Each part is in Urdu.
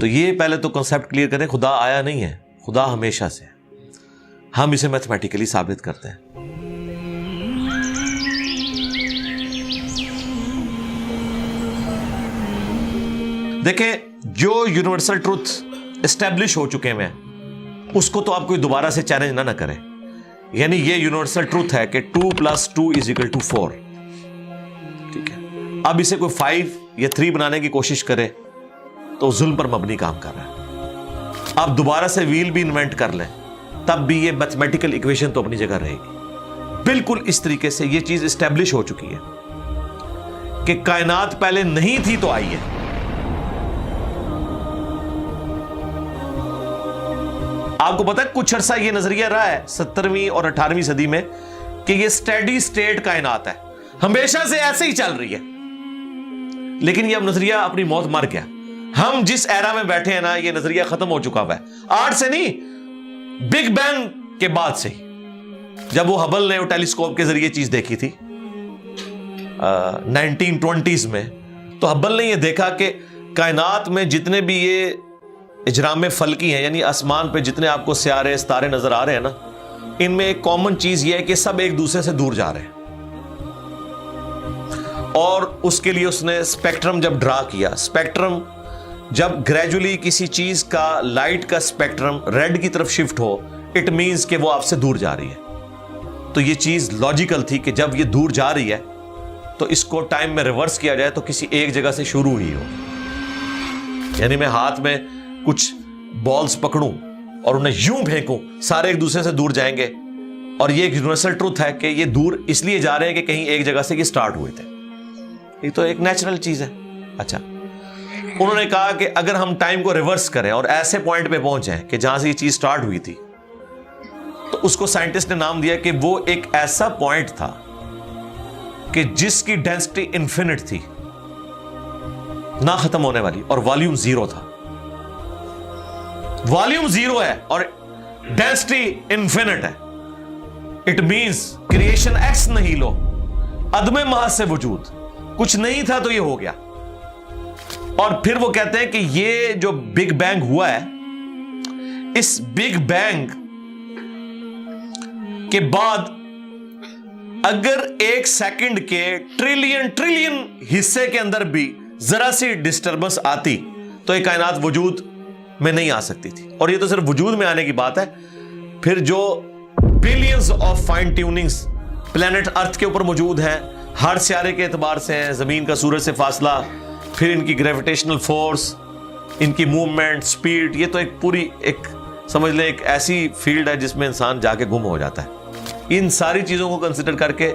تو یہ پہلے تو کنسیپٹ کلیئر کریں، خدا آیا نہیں ہے، خدا ہمیشہ سے ہے، ہم اسے میتھمیٹیکلی ثابت کرتے ہیں۔ دیکھیں جو یونیورسل ٹروتھ اسٹیبلش ہو چکے ہیں اس کو تو آپ کوئی دوبارہ سے چیلنج نہ کریں، یعنی یہ یونیورسل ٹروتھ ہے کہ 2 + 2 = 4، ٹھیک ہے؟ اب اسے کوئی 5 یا 3 بنانے کی کوشش کرے تو ظلم پر مبنی کام کر رہا ہے۔ آپ دوبارہ سے ویل بھی انوینٹ کر لیں تب بھی یہ میتھمیٹیکل ایکویشن تو اپنی جگہ رہے گی۔ بالکل اس طریقے سے یہ چیز اسٹیبلش ہو چکی ہے کہ کائنات پہلے نہیں تھی تو آئی ہے۔ آپ کو پتا ہے کچھ عرصہ یہ نظریہ رہا ہے 17ویں اور 18ویں صدی میں کہ یہ اسٹیڈی اسٹیٹ کائنات ہے، ہمیشہ سے ایسے ہی چل رہی ہے، لیکن یہ اب نظریہ اپنی موت مر گیا۔ ہم جس ایرا میں بیٹھے ہیں نا، یہ نظریہ ختم ہو چکا ہوا ہے، آج سے نہیں، بگ بینگ کے بعد سے ہی، جب وہ ہبل نے وہ ٹیلیسکوپ کے ذریعے چیز دیکھی تھی 1920s میں، تو ہبل نے یہ دیکھا کہ کائنات میں جتنے بھی یہ اجرام فلکی ہیں، یعنی آسمان پہ جتنے آپ کو سیارے ستارے نظر آ رہے ہیں نا، ان میں ایک کامن چیز یہ ہے کہ سب ایک دوسرے سے دور جا رہے ہیں۔ اور اس کے لیے اس نے اسپیکٹرم جب ڈرا کیا، اسپیکٹرم جب گریجولی کسی چیز کا لائٹ کا اسپیکٹرم ریڈ کی طرف شفٹ ہو، اٹ مینز کہ وہ آپ سے دور جا رہی ہے۔ تو یہ چیز لاجیکل تھی کہ جب یہ دور جا رہی ہے تو اس کو ٹائم میں ریورس کیا جائے تو کسی ایک جگہ سے شروع ہی ہو، یعنی میں ہاتھ میں کچھ بالز پکڑوں اور انہیں یوں پھینکوں، سارے ایک دوسرے سے دور جائیں گے، اور یہ ایک یونیورسل ٹروتھ ہے کہ یہ دور اس لیے جا رہے ہیں کہ کہیں ایک جگہ سے یہ سٹارٹ ہوئے تھے، یہ تو ایک نیچرل چیز ہے۔ اچھا، انہوں نے کہا کہ اگر ہم ٹائم کو ریورس کریں اور ایسے پوائنٹ پہ پہنچ جائیں کہ جہاں سے یہ چیز سٹارٹ ہوئی تھی، تو اس کو سائنٹسٹ نے نام دیا کہ وہ ایک ایسا پوائنٹ تھا کہ جس کی ڈینسٹی انفینٹ تھی، نہ ختم ہونے والی، اور والیوم 0 تھا۔ والیوم 0 ہے اور ڈینسٹی انفینٹ ہے، اٹ مینز کریشن ایکس نہیں لو، عدم محض سے وجود، کچھ نہیں تھا تو یہ ہو گیا۔ اور پھر وہ کہتے ہیں کہ یہ جو بگ بینگ ہوا ہے، اس بگ بینگ کے بعد اگر 1 سیکنڈ کے ٹریلین حصے کے اندر بھی ذرا سی ڈسٹربنس آتی تو یہ کائنات وجود میں نہیں آ سکتی تھی۔ اور یہ تو صرف وجود میں آنے کی بات ہے، پھر جو billions of fine tunings planet earth کے اوپر موجود ہیں، ہر سیارے کے اعتبار سے ہیں، زمین کا سورج سے فاصلہ، پھر ان کی گریویٹیشنل فورس، ان کی موومنٹ، سپیڈ، یہ تو ایک پوری ایک سمجھ لیں ایک ایسی فیلڈ ہے جس میں انسان جا کے گم ہو جاتا ہے۔ ان ساری چیزوں کو کنسیڈر کر کے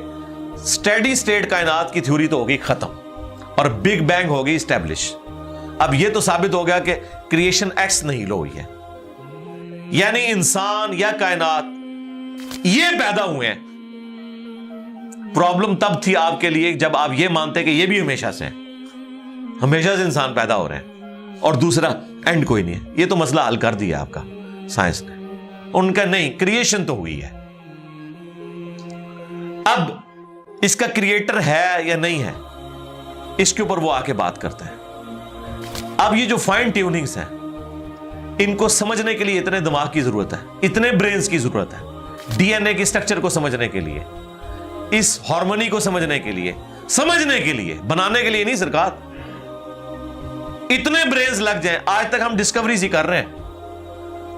اسٹیڈی اسٹیٹ کائنات کی تھیوری تو ہوگی ختم اور بگ بینگ ہوگی اسٹیبلش۔ اب یہ تو ثابت ہو گیا کہ کریشن ایکس نہیں لو ہوئی ہے، یعنی انسان یا کائنات یہ پیدا ہوئے ہیں۔ پرابلم تب تھی آپ کے لیے جب آپ یہ مانتے کہ یہ بھی ہمیشہ سے ہیں، ہمیشہ سے انسان پیدا ہو رہے ہیں اور دوسرا اینڈ کوئی نہیں ہے۔ یہ تو مسئلہ حل کر دیا آپ کا سائنس نے، ان کا نہیں، کریشن تو ہوئی ہے۔ اب اس کا کریٹر ہے یا نہیں ہے، اس کے اوپر وہ آ کے بات کرتے ہیں۔ اب یہ جو فائن ٹیوننگز ہیں، ان کو سمجھنے کے لیے اتنے دماغ کی ضرورت ہے، اتنے برینز کی ضرورت ہے، ڈی این اے کی سٹرکچر کو سمجھنے کے لیے، اس ہارمونی کو سمجھنے کے لیے، بنانے کے لیے نہیں سرکار، اتنے برینز لگ جائیں۔ آج تک ہم ڈسکوریز ہی کر رہے ہیں،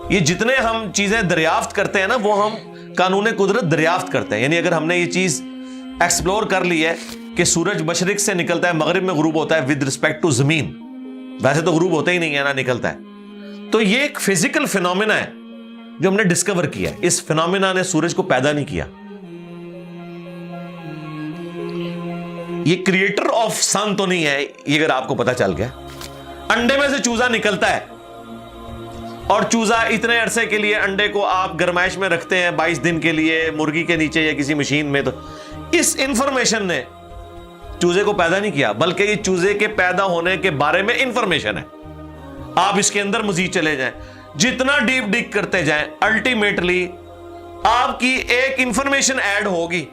یہ جتنے ہم چیزیں دریافت کرتے ہیں نا، وہ ہم قانون قدرت دریافت کرتے ہیں۔ یعنی اگر ہم نے یہ چیز ایکسپلور کر لی ہے کہ سورج مشرق سے نکلتا ہے، مغرب میں غروب ہوتا ہے ود رسپیکٹ ٹو زمین، ویسے تو غروب ہوتا ہی نہیں ہے نا، نکلتا ہے، تو یہ ایک فزیکل فینومینا ہے جو ہم نے ڈسکور کیا ہے۔ اس فینومینا نے سورج کو پیدا نہیں کیا، یہ کریٹر آف سن تو نہیں ہے، یہ اگر آپ کو پتا چل گیا۔ انڈے میں سے چوزا نکلتا ہے اور چوزا اتنے عرصے کے لیے انڈے کو آپ گرمائش میں رکھتے ہیں 22 دن کے لیے مرغی کے نیچے یا کسی مشین میں، تو اس انفارمیشن نے چوزے کو پیدا نہیں کیا، بلکہ یہ چوزے کے پیدا ہونے کے بارے میں انفارمیشن ہے۔ آپ اس کے اندر مزید چلے جائیں، جتنا ڈیپ ڈگ کرتے جائیں، الٹیمیٹلی آپ کی ایک انفارمیشن ایڈ ہوگی۔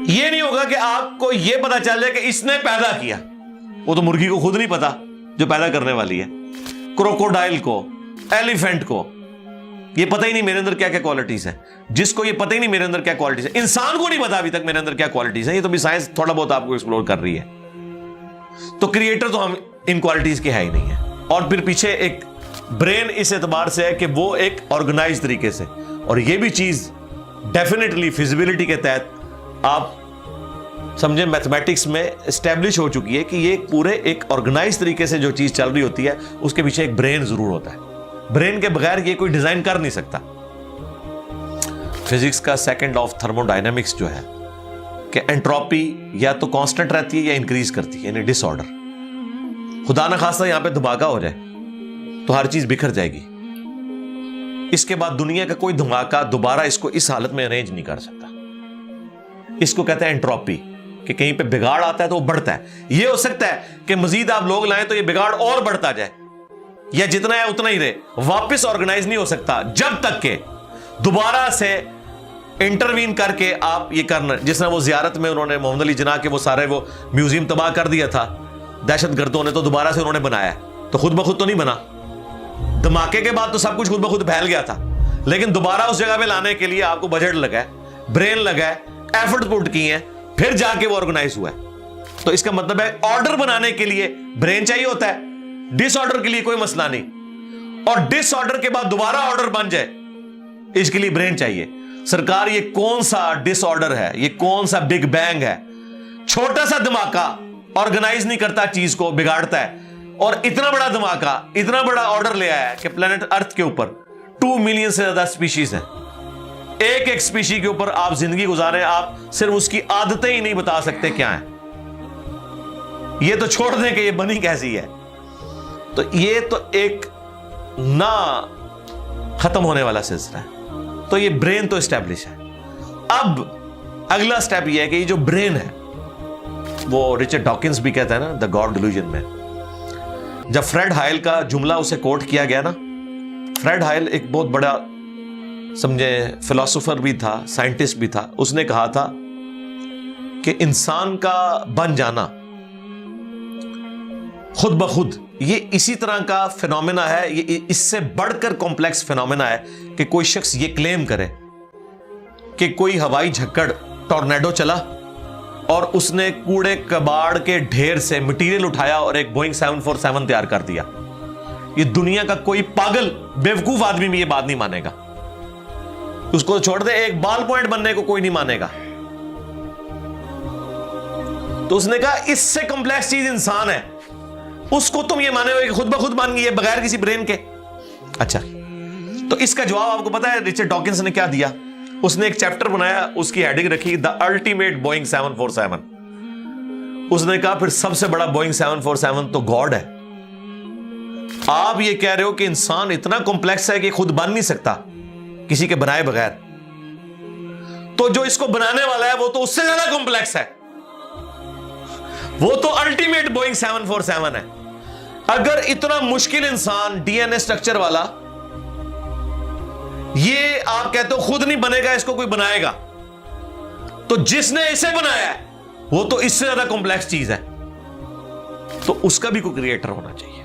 یہ نہیں ہوگا کہ آپ کو یہ پتا چل جائے کہ اس نے پیدا کیا، وہ تو مرغی کو خود نہیں پتا جو پیدا کرنے والی ہے. کروکوڈائل کو, ایلیفینٹ کو یہ پتہ ہی نہیں میرے اندر کیا کیا کوالٹیز ہیں. جس کو یہ پتہ ہی نہیں میرے اندر کیا کوالٹیز ہیں, انسان کو نہیں پتا ابھی تک میرے اندر کیا کوالٹیز ہیں. یہ تو بھی سائنس تھوڑا بہت آپ کو ایکسپلور کر رہی ہے. تو کریٹر تو ہم ان کوالٹیز کے ہے ہی نہیں ہے. اور پھر پیچھے ایک برین اس اعتبار سے ہے کہ وہ ایک آرگنائز طریقے سے, اور یہ بھی چیز ڈیفینیٹلی فیزیبلٹی کے تحت آپ سمجھیں میتھمیٹکس میں اسٹیبلش ہو چکی ہے کہ یہ پورے ایک آرگنائز طریقے سے جو چیز چل رہی ہوتی ہے اس کے پیچھے ایک برین ضرور ہوتا ہے. برین کے بغیر یہ کوئی ڈیزائن کر نہیں سکتا. فزکس کا سیکنڈ آف تھرمو ڈائنامکس جو ہے کہ انٹروپی یا تو کانسٹنٹ رہتی ہے یا انکریز کرتی ہے, یعنی ڈس آرڈر. خدا نہ خواستہ یہاں پہ دھماکہ ہو جائے تو ہر چیز بکھر جائے گی. اس کے بعد دنیا کا کوئی دھماکہ دوبارہ اس کو اس حالت میں ارینج نہیں کر سکتا. اس کو کہتے ہیں انٹروپی, کہ کہیں پہ بگاڑ آتا ہے تو وہ بڑھتا ہے. یہ ہو سکتا ہے کہ مزید آپ لوگ لائیں تو یہ بگاڑ اور بڑھتا جائے, یا جتنا ہے اتنا ہی رہے, واپس آرگنائز نہیں ہو سکتا جب تک کہ دوبارہ سے انٹروین کر کے آپ یہ کرنا. جس طرح وہ زیارت میں انہوں نے محمد علی جناح کے وہ سارے وہ میوزیم تباہ کر دیا تھا دہشت گردوں نے, تو دوبارہ سے انہوں نے بنایا, تو خود بخود تو نہیں بنا. دھماکے کے بعد تو سب کچھ خود بخود پھیل گیا تھا, لیکن دوبارہ اس جگہ پہ لانے کے لیے آپ کو بجٹ لگا ہے, برین لگا ہے, ایفرٹ پٹ کی ہیں, پھر جا کے وہ آرگنائز ہوا ہے. تو اس کا مطلب ہے آرڈر بنانے کے لیے برین چاہیے ہوتا ہے, ڈس آرڈر کے لیے کوئی مسئلہ نہیں, اور ڈس آرڈر کے بعد دوبارہ آرڈر بن جائے اس کے لیے برین چاہیے. سرکار یہ کون سا ڈس آرڈر ہے, یہ کون سا بگ بینگ ہے؟ چھوٹا سا دھماکہ آرگنائز نہیں کرتا, چیز کو بگاڑتا ہے, اور اتنا بڑا دھماکہ اتنا بڑا آرڈر لے آیا ہے کہ پلانٹ ارتھ کے اوپر 2 ملین سے زیادہ سپیشیز ہیں. ایک ایک سپیشی کے اوپر آپ زندگی گزارے, آپ صرف اس کی عادتیں ہی نہیں بتا سکتے کیا ہیں. یہ تو چھوڑ دیں کہ یہ بنی کیسی ہے. تو یہ تو ایک نہ ختم ہونے والا سلسلہ ہے. تو یہ برین تو اسٹیبلش ہے. اب اگلا سٹیپ یہ ہے کہ یہ جو برین ہے, وہ رچرڈ ڈاکنز بھی کہتا ہے نا دا گاڈ ڈیلوژن میں, جب فریڈ ہائل کا جملہ اسے کوٹ کیا گیا نا, فریڈ ہائل ایک بہت بڑا سمجھے فلاسفر بھی تھا, سائنٹسٹ بھی تھا. اس نے کہا تھا کہ انسان کا بن جانا خود بخود یہ اسی طرح کا فینومینا ہے, یہ اس سے بڑھ کر کمپلیکس فینومینا ہے کہ کوئی شخص یہ کلیم کرے کہ کوئی ہوائی جھکڑ ٹورنیڈو چلا اور اس نے کوڑے کباڑ کے ڈھیر سے مٹیریل اٹھایا اور ایک بوئنگ 747 تیار کر دیا. یہ دنیا کا کوئی پاگل بیوقوف آدمی بھی یہ بات نہیں مانے گا. اس کو چھوڑ دے, ایک بال پوائنٹ بننے کو کوئی نہیں مانے گا. تو اس نے کہا اس سے کمپلیکس چیز انسان ہے, اس کو تم یہ مانے ہوئے کہ خود بخود بن گئی ہے بغیر کسی برین کے. اچھا, تو اس کا جواب آپ کو پتا ہے رچرڈ ڈاکنز نے کیا دیا؟ اس نے ایک چیپٹر بنایا, اس کی ہیڈنگ رکھی دا الٹیمیٹ بوئنگ 747. اس نے کہا پھر سب سے بڑا بوئنگ 747 تو گاڈ ہے. آپ یہ کہہ رہے ہو کہ انسان اتنا کمپلیکس ہے کہ خود بن نہیں سکتا کسی کے بنائے بغیر, تو جو اس کو بنانے والا ہے وہ تو اس سے زیادہ کمپلیکس ہے, وہ تو الٹیمیٹ بوئنگ 747 ہے. اگر اتنا مشکل انسان ڈی این اے اسٹرکچر والا یہ آپ کہتے ہو خود نہیں بنے گا, اس کو کوئی بنائے گا, تو جس نے اسے بنایا ہے وہ تو اس سے زیادہ کمپلیکس چیز ہے, تو اس کا بھی کوئی کریٹر ہونا چاہیے.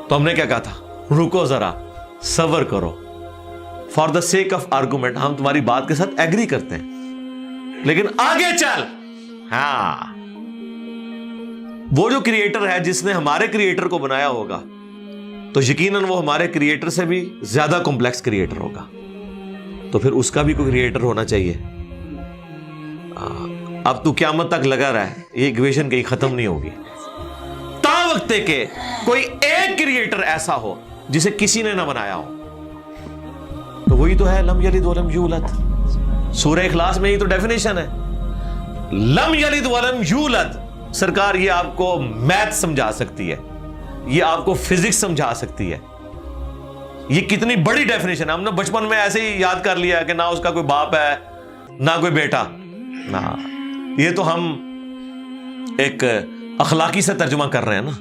تو ہم نے کیا کہا تھا, رکو ذرا صبر کرو, for the sake of argument ہم تمہاری بات کے ساتھ ایگری کرتے ہیں, لیکن آگے چل. ہاں, وہ جو کریٹر ہے جس نے ہمارے کریٹر کو بنایا ہوگا تو یقیناً وہ ہمارے کریٹر سے بھی زیادہ کمپلیکس کریٹر ہوگا, تو پھر اس کا بھی کوئی کریٹر ہونا چاہیے. اب تو قیامت تک لگا رہا ہے, یہ ایکویشن کہیں ختم نہیں ہوگی تا وقت کہ کوئی ایک کریٹر ایسا ہو جسے کسی نے نہ بنایا ہو. تو وہی تو ہے لم یلد ولم یولد. سورہ اخلاص میں ہی تو ڈیفینیشن ہے, لم یلد ولم یولد. سرکار یہ آپ کو میتھ سمجھا سکتی ہے, یہ آپ کو فزکس سمجھا سکتی ہے. یہ کتنی بڑی ڈیفینیشن ہے. ہم نے بچپن میں ایسے ہی یاد کر لیا کہ نہ اس کا کوئی باپ ہے نہ کوئی بیٹا. نہ, یہ تو ہم ایک اخلاقی سے ترجمہ کر رہے ہیں نا.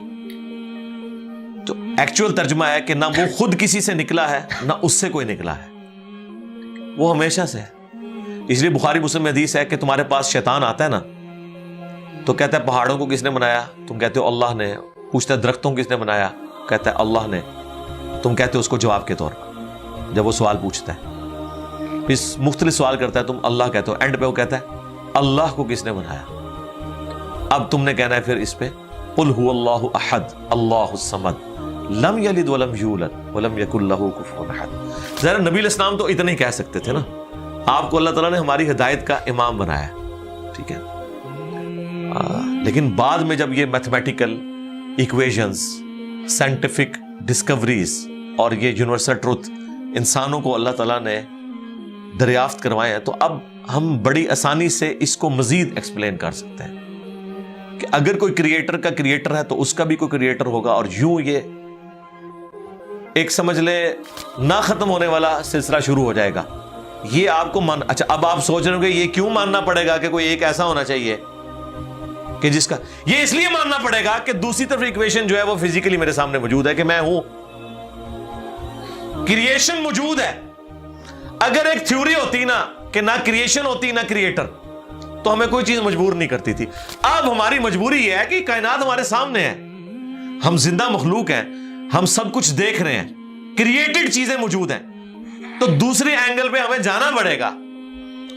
تو ایکچوئل ترجمہ ہے کہ نہ وہ خود کسی سے نکلا ہے نہ اس سے کوئی نکلا ہے, وہ ہمیشہ سے ہے. اس لیے بخاری مسلم میں حدیث ہے کہ تمہارے پاس شیطان آتا ہے نا تو کہتا ہے پہاڑوں کو کس نے بنایا؟ تم کہتے ہو اللہ نے. پوچھتا ہے درختوں کس نے بنایا؟ کہتا ہے اللہ نے. تم کہتے ہو اس کو جواب کے طور پر جب وہ سوال پوچھتا ہے. پھر مختلف سوال کرتا ہے, تم اللہ کہتے ہو. اینڈ پہ وہ کہتا ہے اللہ کو کس نے بنایا؟ اب تم نے کہنا ہے پھر اس پہ قل هو اللہ احد اللہ الصمد لم یلد ولم یولد ولم یکن لہ کفوا احد. ذرا نبی علیہ السلام تو اتنا ہی کہہ سکتے تھے نا. آپ کو اللہ تعالیٰ نے ہماری ہدایت کا امام بنایا, ٹھیک ہے. لیکن بعد میں جب یہ میتھمیٹیکل ایکویشنز, سائنٹیفک ڈسکوریز اور یہ یونیورسل ٹروتھ انسانوں کو اللہ تعالیٰ نے دریافت کروائے ہیں, تو اب ہم بڑی آسانی سے اس کو مزید ایکسپلین کر سکتے ہیں کہ اگر کوئی کریٹر کا کریٹر ہے تو اس کا بھی کوئی کریٹر ہوگا. اور یوں یہ ایک سمجھ لے نہ ختم ہونے والا سلسلہ شروع ہو جائے گا. یہ آپ کو اچھا اب آپ سوچ رہے ہو کہ یہ کیوں ماننا پڑے گا کہ کوئی ایک ایسا ہونا چاہیے کہ جس کا, یہ اس لیے ماننا پڑے گا کہ دوسری طرف ایکویشن جو ہے وہ فزیکلی میرے سامنے موجود ہے کہ میں ہوں, کریشن موجود ہے. اگر ایک تھیوری ہوتی نا کہ نہ کریشن ہوتی نہ کریٹر تو ہمیں کوئی چیز مجبور نہیں کرتی تھی. اب ہماری مجبوری یہ ہے کہ کائنات ہمارے سامنے ہے, ہم زندہ مخلوق ہیں, ہم سب کچھ دیکھ رہے ہیں, کریٹڈ چیزیں موجود ہیں, تو دوسرے اینگل پہ ہمیں جانا پڑے گا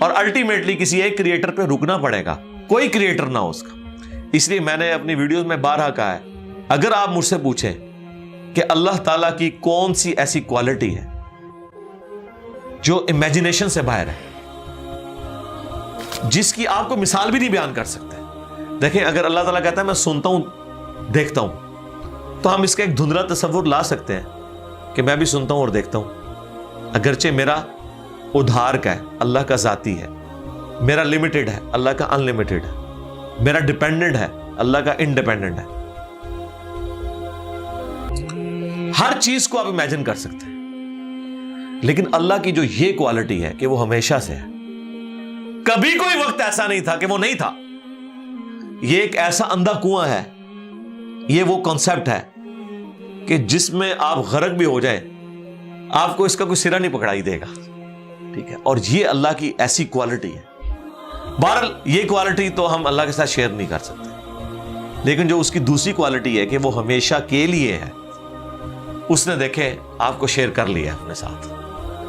اور الٹیمیٹلی کسی ایک کریٹر پہ رکنا پڑے گا, کوئی کریٹر نہ ہو اس کا. اس لیے میں نے اپنی ویڈیوز میں بارہا کہا ہے, اگر آپ مجھ سے پوچھیں کہ اللہ تعالیٰ کی کون سی ایسی کوالٹی ہے جو امیجنیشن سے باہر ہے, جس کی آپ کو مثال بھی نہیں بیان کر سکتے. دیکھیں اگر اللہ تعالیٰ کہتا ہے میں سنتا ہوں دیکھتا ہوں, تو ہم اس کا ایک دھندلا تصور لا سکتے ہیں کہ میں بھی سنتا ہوں اور دیکھتا ہوں, اگرچہ میرا ادھار کا ہے, اللہ کا ذاتی ہے, میرا لمیٹڈ ہے, اللہ کا ان لمیٹڈ ہے, میرا ڈیپینڈنٹ ہے, اللہ کا انڈیپینڈنٹ ہے. ہر چیز کو آپ امیجن کر سکتے ہیں, لیکن اللہ کی جو یہ کوالٹی ہے کہ وہ ہمیشہ سے ہے, کبھی کوئی وقت ایسا نہیں تھا کہ وہ نہیں تھا. یہ ایک ایسا اندھا کنواں ہے, یہ وہ کانسیپٹ ہے کہ جس میں آپ غرق بھی ہو جائیں آپ کو اس کا کوئی سرا نہیں پکڑائی دے گا, ٹھیک ہے. اور یہ اللہ کی ایسی کوالٹی ہے. بہرحال یہ کوالٹی تو ہم اللہ کے ساتھ شیئر نہیں کر سکتے, لیکن جو اس کی دوسری کوالٹی ہے کہ وہ ہمیشہ کے لیے ہے, اس نے دیکھیں آپ کو شیئر کر لیا اپنے ساتھ,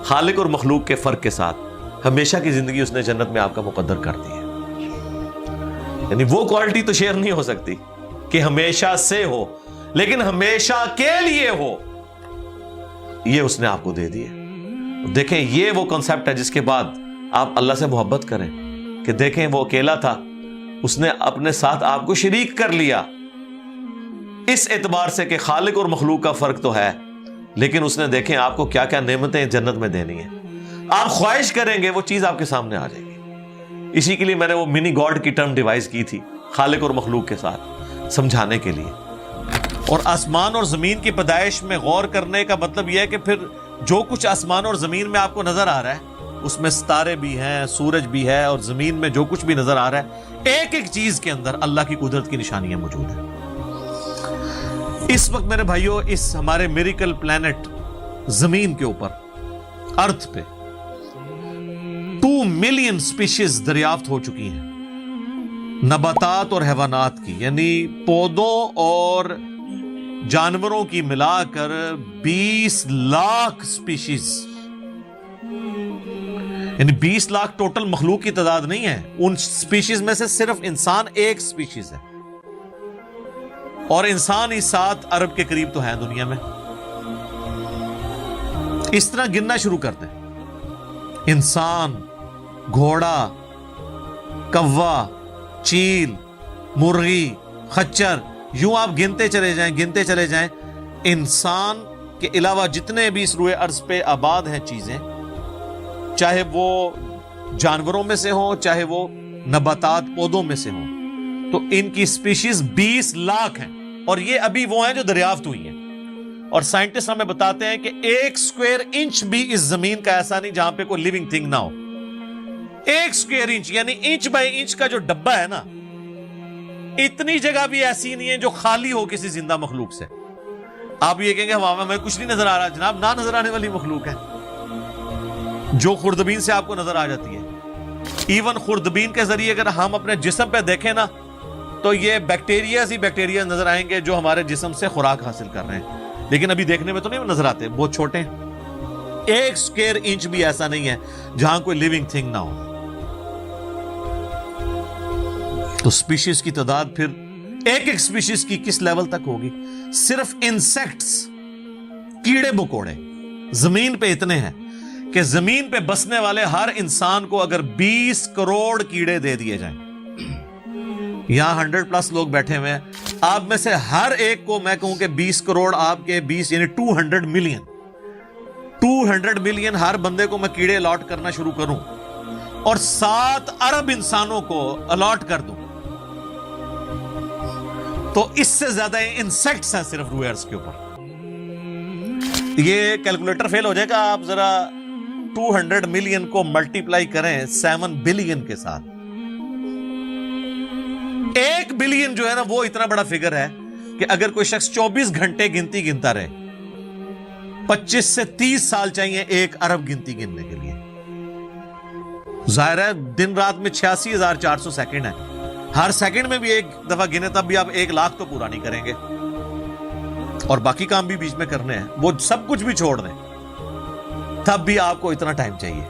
خالق اور مخلوق کے فرق کے ساتھ ہمیشہ کی زندگی اس نے جنت میں آپ کا مقدر کر دی ہے. یعنی وہ کوالٹی تو شیئر نہیں ہو سکتی کہ ہمیشہ سے ہو, لیکن ہمیشہ کے لیے ہو, یہ اس نے آپ کو دے دی ہے. دیکھیں یہ وہ کنسپٹ ہے جس کے بعد آپ اللہ سے محبت کریں کہ دیکھیں وہ اکیلا تھا, اس نے اپنے ساتھ آپ کو شریک کر لیا, اس اعتبار سے کہ خالق اور مخلوق کا فرق تو ہے, لیکن اس نے دیکھیں آپ کو کیا کیا نعمتیں جنت میں دینی ہیں. آپ خواہش کریں گے وہ چیز آپ کے سامنے آ جائے گی. اسی کے لیے میں نے وہ منی گاڈ کی ٹرم ڈیوائز کی تھی خالق اور مخلوق کے ساتھ سمجھانے کے لیے. اور آسمان اور زمین کی پیدائش میں غور کرنے کا مطلب یہ ہے کہ پھر جو کچھ آسمان اور زمین میں آپ کو نظر آ رہا ہے, اس میں ستارے بھی ہیں, سورج بھی ہے, اور زمین میں جو کچھ بھی نظر آ رہا ہے, ایک ایک چیز کے اندر اللہ کی قدرت کی نشانیاں موجود ہیں. اس وقت میرے بھائیوں اس ہمارے میریکل پلانٹ زمین کے اوپر, ارتھ پہ 2 ملین سپیشیز دریافت ہو چکی ہیں, نباتات اور حیوانات کی, یعنی پودوں اور جانوروں کی ملا کر 20 لاکھ سپیشیز, یعنی 20 لاکھ ٹوٹل مخلوق کی تعداد نہیں ہے. ان سپیشیز میں سے صرف انسان ایک سپیشیز ہے, اور انسان ہی 7 ارب کے قریب تو ہے دنیا میں. اس طرح گننا شروع کرتے ہیں, انسان, گھوڑا, کوا, چیل, مرغی, خچر, یوں آپ گنتے چلے جائیں. انسان کے علاوہ جتنے بھی اس روئے ارض پہ آباد ہیں چیزیں, چاہے وہ جانوروں میں سے ہوں چاہے وہ نباتات پودوں میں سے ہوں, تو ان کی سپیشیز 20 لاکھ ہیں. اور یہ ابھی وہ ہیں جو دریافت ہوئی ہیں. اور سائنٹسٹ ہمیں بتاتے ہیں کہ 1 اسکوائر انچ بھی اس زمین کا ایسا نہیں جہاں پہ کوئی لیونگ تھنگ نہ ہو. 1 اسکوائر انچ یعنی انچ بائی انچ کا جو ڈبہ ہے نا, اتنی جگہ بھی ایسی نہیں ہے جو خالی ہو کسی زندہ مخلوق سے. آپ یہ کہیں گے ہمیں کچھ نہیں نظر آ رہا, جناب نہ نظر آنے والی مخلوق ہے جو خوردبین سے آپ کو نظر آ جاتی ہے. ایون خوردبین کے ذریعے اگر ہم اپنے جسم پہ دیکھیں نا تو یہ بیکٹیریاز ہی بیکٹیریا نظر آئیں گے جو ہمارے جسم سے خوراک حاصل کر رہے ہیں، لیکن ابھی دیکھنے میں تو نہیں نظر آتے، بہت چھوٹے ہیں، 1 اسکوائر انچ بھی ایسا نہیں ہے جہاں کوئی لیونگ تھنگ نہ ہو۔ تو سپیشیز کی تعداد پھر ایک سپیشیز کی کس لیول تک ہوگی؟ صرف انسیکٹس، کیڑے مکوڑے زمین پہ اتنے ہیں کہ زمین پہ بسنے والے ہر انسان کو اگر 20 کروڑ کیڑے دے دیے جائیں، یہاں 100+ لوگ بیٹھے ہوئے ہیں، آپ میں سے ہر ایک کو میں کہوں کہ 20 کروڑ آپ کے 20 یعنی 200 ملین ہر بندے کو میں کیڑے الاٹ کرنا شروع کروں اور 7 ارب انسانوں کو الاٹ کر دوں، تو اس سے زیادہ انسیکٹس ہیں صرف روئے ارض کے اوپر۔ یہ کیلکولیٹر فیل ہو جائے گا، آپ ذرا 200 ملین کو ملٹیپلائی کریں 7 بلین کے ساتھ، 1 بلین جو ہے نا وہ اتنا بڑا فگر ہے کہ اگر کوئی شخص 24 گھنٹے گنتی گنتا رہے، 25 سے 30 سال چاہیے 1 ارب گنتی گننے کے لیے۔ ظاہر ہے دن رات میں 86,400 سیکنڈ ہے، ہر سیکنڈ میں بھی 1 دفعہ گنے تب بھی آپ 1 لاکھ تو پورا نہیں کریں گے، اور باقی کام بھی بیچ میں کرنے ہیں، وہ سب کچھ بھی چھوڑ دیں تب بھی آپ کو اتنا ٹائم چاہیے۔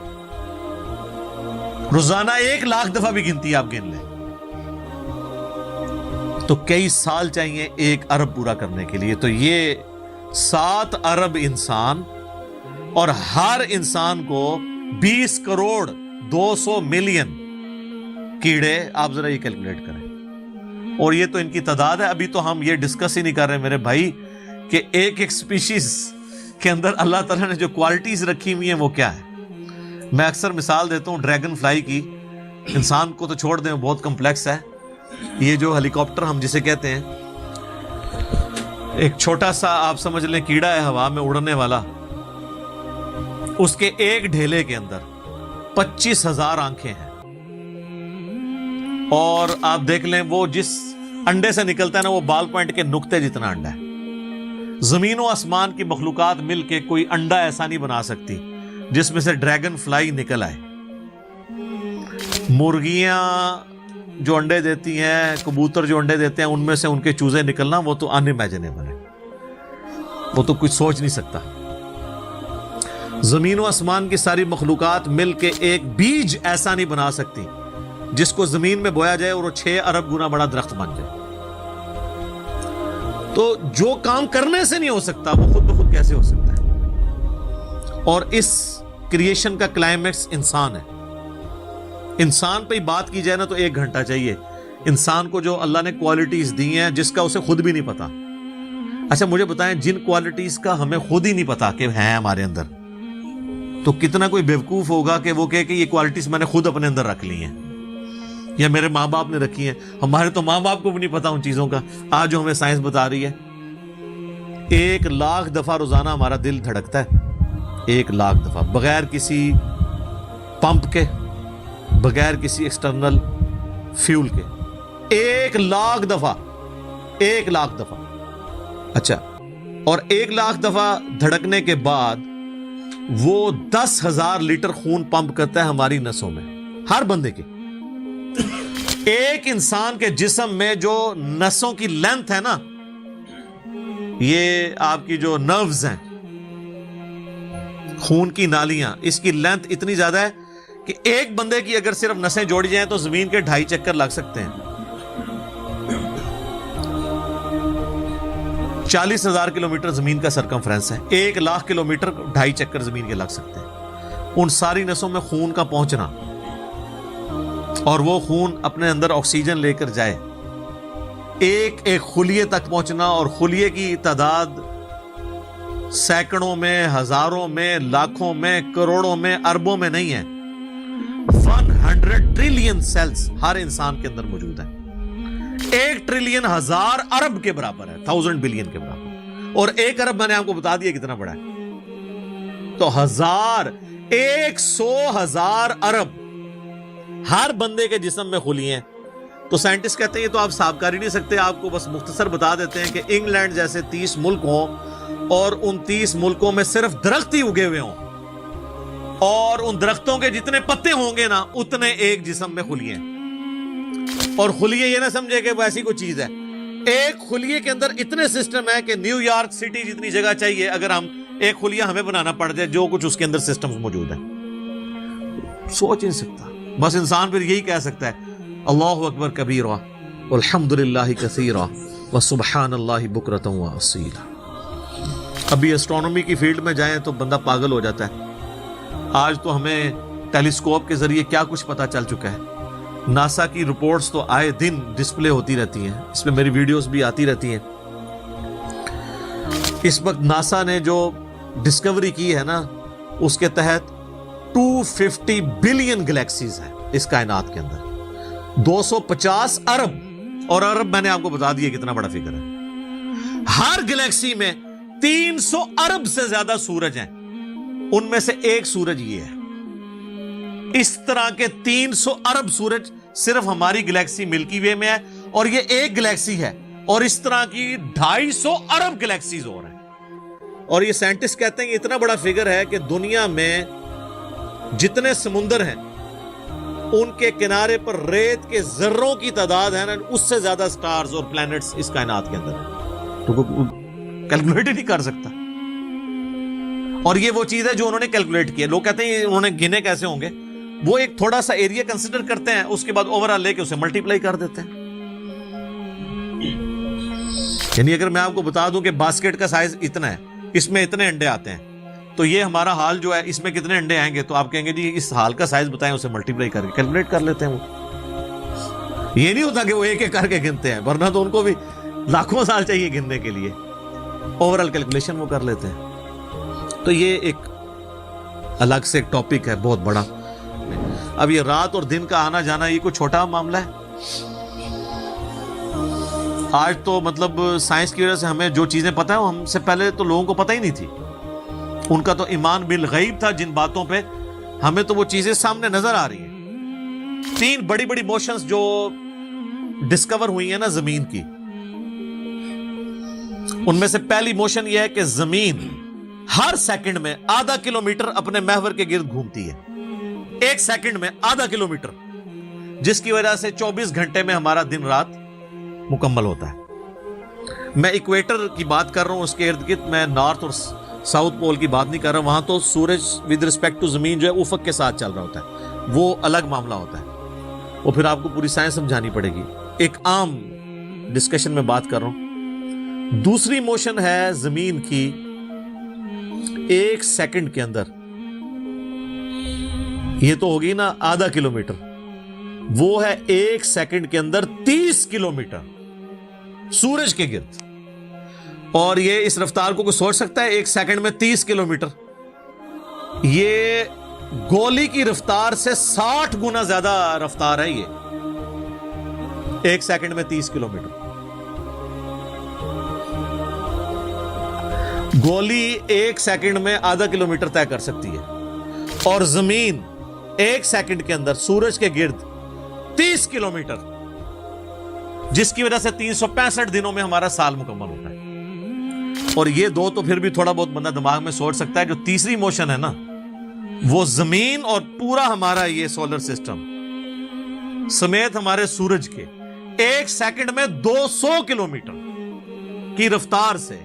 روزانہ 1 لاکھ دفعہ بھی گنتی آپ گن لیں تو کئی سال چاہیے 1 ارب پورا کرنے کے لیے۔ تو یہ 7 ارب انسان، اور ہر انسان کو 20 کروڑ 200 ملین کیڑے، آپ ذرا یہ کیلکولیٹ کریں، اور یہ تو ان کی تعداد ہے۔ ابھی تو ہم یہ ڈسکس ہی نہیں کر رہے میرے بھائی کہ ایک سپیشیز کے اندر اللہ تعالیٰ نے جو کوالٹیز رکھی ہوئی ہیں وہ کیا ہے۔ میں اکثر مثال دیتا ہوں ڈریگن فلائی کی، انسان کو تو چھوڑ دیں بہت کمپلیکس ہے، یہ جو ہیلی کاپٹر ہم جسے کہتے ہیں، ایک چھوٹا سا آپ سمجھ لیں کیڑا ہے ہوا میں اڑنے والا، اس کے ایک ڈھیلے کے اندر 25,000 آنکھیں ہیں، اور آپ دیکھ لیں وہ جس انڈے سے نکلتا ہے نا وہ بال پوائنٹ کے نقطے جتنا انڈا ہے۔ زمین و آسمان کی مخلوقات مل کے کوئی انڈا ایسا نہیں بنا سکتی جس میں سے ڈریگن فلائی نکل آئے۔ مرغیاں جو انڈے دیتی ہیں، کبوتر جو انڈے دیتے ہیں، ان میں سے ان کے چوزے نکلنا وہ تو ان امیجنیبل ہے، وہ تو کچھ سوچ نہیں سکتا۔ زمین و آسمان کی ساری مخلوقات مل کے ایک بیج ایسا نہیں بنا سکتی جس کو زمین میں بویا جائے اور وہ 6 ارب گنا بڑا درخت بن جائے۔ تو جو کام کرنے سے نہیں ہو سکتا وہ خود بخود کیسے ہو سکتا ہے؟ اور اس کریشن کا کلائمیکس انسان ہے۔ انسان پہ ہی بات کی جائے نا تو 1 گھنٹہ چاہیے، انسان کو جو اللہ نے کوالٹیز دی ہیں جس کا اسے خود بھی نہیں پتا۔ اچھا مجھے بتائیں جن کوالٹیز کا ہمیں خود ہی نہیں پتا کہ ہیں ہمارے اندر، تو کتنا کوئی بیوقوف ہوگا کہ وہ کہے کہ یہ کوالٹیز میں نے خود اپنے اندر رکھ لی ہیں یا میرے ماں باپ نے رکھی ہیں۔ ہمارے تو ماں باپ کو بھی نہیں پتا ان چیزوں کا، آج جو ہمیں سائنس بتا رہی ہے۔ 1 لاکھ دفعہ روزانہ ہمارا دل دھڑکتا ہے، 1 لاکھ دفعہ، بغیر کسی پمپ کے، بغیر کسی ایکسٹرنل فیول کے، 1 لاکھ دفعہ، 1 لاکھ دفعہ۔ اچھا، اور 1 لاکھ دفعہ دھڑکنے کے بعد وہ 10,000 لیٹر خون پمپ کرتا ہے ہماری نسوں میں، ہر بندے کے۔ ایک انسان کے جسم میں جو نسوں کی لینتھ ہے نا، یہ آپ کی جو نروز ہیں، خون کی نالیاں، اس کی لینتھ اتنی زیادہ ہے کہ ایک بندے کی اگر صرف نسیں جوڑی جائیں تو زمین کے 2.5 چکر لگ سکتے ہیں۔ 40,000 کلومیٹر زمین کا سرکمفرنس ہے، 1 لاکھ کلومیٹر 2.5 چکر زمین کے لگ سکتے ہیں۔ ان ساری نسوں میں خون کا پہنچنا اور وہ خون اپنے اندر آکسیجن لے کر جائے، ایک خلیے تک پہنچنا، اور خلیے کی تعداد سینکڑوں میں، ہزاروں میں، لاکھوں میں، کروڑوں میں، اربوں میں نہیں ہے۔ 100 ٹریلین سیلز ہر انسان کے اندر موجود ہیں۔ 1 ٹریلین 1000 ارب کے برابر ہے، 1000 بلین کے برابر، اور 1 ارب میں نے آپ کو بتا دیا کتنا بڑا ہے۔ تو 100,000 ارب ہر بندے کے جسم میں خلی ہیں۔ تو سائنٹسٹ کہتے ہیں یہ تو آپ صاحب کر ہی نہیں سکتے، آپ کو بس مختصر بتا دیتے ہیں کہ انگلینڈ جیسے 30 ملک ہوں اور ان 30 ملکوں میں صرف درخت ہی اگے ہوئے ہوں، اور ان درختوں کے جتنے پتے ہوں گے نا اتنے ایک جسم میں خلی ہیں۔ اور خلیے یہ نہ سمجھے کہ وہ ایسی کوئی چیز ہے. ایک خلیے کے اندر اتنے سسٹم ہے کہ نیو یارک سٹی جتنی جگہ چاہیے اگر ہم ایک خلیہ ہمیں بنانا پڑ جائے, جو کچھ اس کے اندر سسٹمز موجود ہیں, سوچ نہیں سکتا. بس انسان پھر یہی کہہ سکتا ہے اللہ اکبر کبیرہ والحمدللہ کثیرہ وسبحان اللہ بکرۃ واصیلا. ابھی ایسٹرونومی کی فیلڈ میں جائیں تو بندہ پاگل ہو جاتا ہے. آج تو ہمیں ٹیلیسکوپ کے ذریعے کیا کچھ پتا چل چکا ہے. ناسا کی رپورٹس تو آئے دن ڈسپلے ہوتی رہتی ہیں, اس میں میری ویڈیوز بھی آتی رہتی ہیں. اس وقت ناسا نے جو ڈسکوری کی ہے نا, اس کے تحت 250 بلین گلیکسیز ہیں اس کائنات کے اندر, 250 ارب, اور ارب میں نے آپ کو بتا دیا کتنا بڑا فگر ہے. ہر گلیکسی میں 300 ارب سے زیادہ سورج ہیں, ان میں سے ایک سورج یہ ہے. اس طرح کے 300 ارب سورج صرف ہماری گلیکسی ملکی وے میں ہے, اور یہ ایک گلیکسی ہے, اور اس طرح کی 250 ارب گلیکسیز اور ہیں. اور یہ سائنٹسٹ کہتے ہیں کہ اتنا بڑا فگر ہے کہ دنیا میں جتنے سمندر ہیں ان کے کنارے پر ریت کے ذروں کی تعداد ہے نا, اس سے زیادہ سٹارز اور پلانٹس اس کائنات کے اندر ہیں. تو کیلکولیٹ ہی نہیں کر سکتا. اور یہ وہ چیز ہے جو انہوں نے کیلکولیٹ کی ہے. لوگ کہتے ہیں انہوں نے گنے کیسے ہوں گے, وہ ایک تھوڑا سا ایریا کنسیڈر کرتے ہیں, اس کے بعد اوور آل لے کے اسے ملٹیپلائی کر دیتے ہیں. یعنی اگر میں آپ کو بتا دوں کہ باسکٹ کا سائز اتنا ہے, اس میں اتنے انڈے آتے ہیں, تو یہ ہمارا حال جو ہے اس میں کتنے انڈے آئیں گے, تو آپ کہیں گے جی اس حال کا سائز بتائیں, اسے ملٹیپلائی کر کے کیلکولیٹ کر لیتے ہیں. وہ یہ نہیں ہوتا کہ وہ ایک ایک کر کے گنتے ہیں, ورنہ تو ان کو بھی لاکھوں سال چاہیے گننے کے لیے. اوور آل کیلکولیشن وہ کر لیتے ہیں. تو یہ ایک الگ سے ایک ٹاپک ہے بہت بڑا. اب یہ رات اور دن کا آنا جانا یہ کوئی چھوٹا معاملہ ہے. آج تو مطلب سائنس کی وجہ سے ہمیں جو چیزیں پتہ ہیں ہم سے پہلے تو لوگوں کو پتہ ہی نہیں تھی. ان کا تو ایمان بالغیب تھا جن باتوں پہ, ہمیں تو وہ چیزیں سامنے نظر آ رہی ہیں. 3 بڑی بڑی موشنز جو ڈسکور ہوئی ہیں نا زمین کی, ان میں سے پہلی موشن یہ ہے کہ زمین ہر سیکنڈ میں آدھا کلومیٹر اپنے محور کے گرد گھومتی ہے. ایک سیکنڈ میں آدھا کلومیٹر, جس کی وجہ سے 24 گھنٹے میں ہمارا دن رات مکمل ہوتا ہے. میں ایکویٹر کی بات کر رہا ہوں, اس کے ارد گرد, میں نارتھ اور ساؤتھ پول کی بات نہیں کر رہا. وہاں تو سورج ود رسپیکٹ ٹو زمین جو ہے افق کے ساتھ چل رہا ہوتا ہے, وہ الگ معاملہ ہوتا ہے. وہ پھر آپ کو پوری سائنس سمجھانی پڑے گی. ایک عام ڈسکشن میں بات کر رہا ہوں. دوسری موشن ہے زمین کی ایک سیکنڈ کے اندر, یہ تو ہوگی نا آدھا کلومیٹر, وہ ہے ایک سیکنڈ کے اندر 30 کلومیٹر سورج کے گرد. اور یہ اس رفتار کو کوئی سوچ سکتا ہے, ایک سیکنڈ میں 30 کلومیٹر. یہ گولی کی رفتار سے 60 گنا زیادہ رفتار ہے. یہ ایک سیکنڈ میں 30 کلومیٹر. گولی ایک سیکنڈ میں آدھا کلومیٹر طے کر سکتی ہے, اور زمین ایک سیکنڈ کے اندر سورج کے گرد 30 کلومیٹر, جس کی وجہ سے 365 دنوں میں ہمارا سال مکمل ہوتا ہے. اور یہ دو تو پھر بھی تھوڑا بہت بندہ دماغ میں سوچ سکتا ہے. جو تیسری موشن ہے نا, وہ زمین اور پورا ہمارا یہ سولر سسٹم سمیت ہمارے سورج کے ایک سیکنڈ میں 200 کلومیٹر کی رفتار سے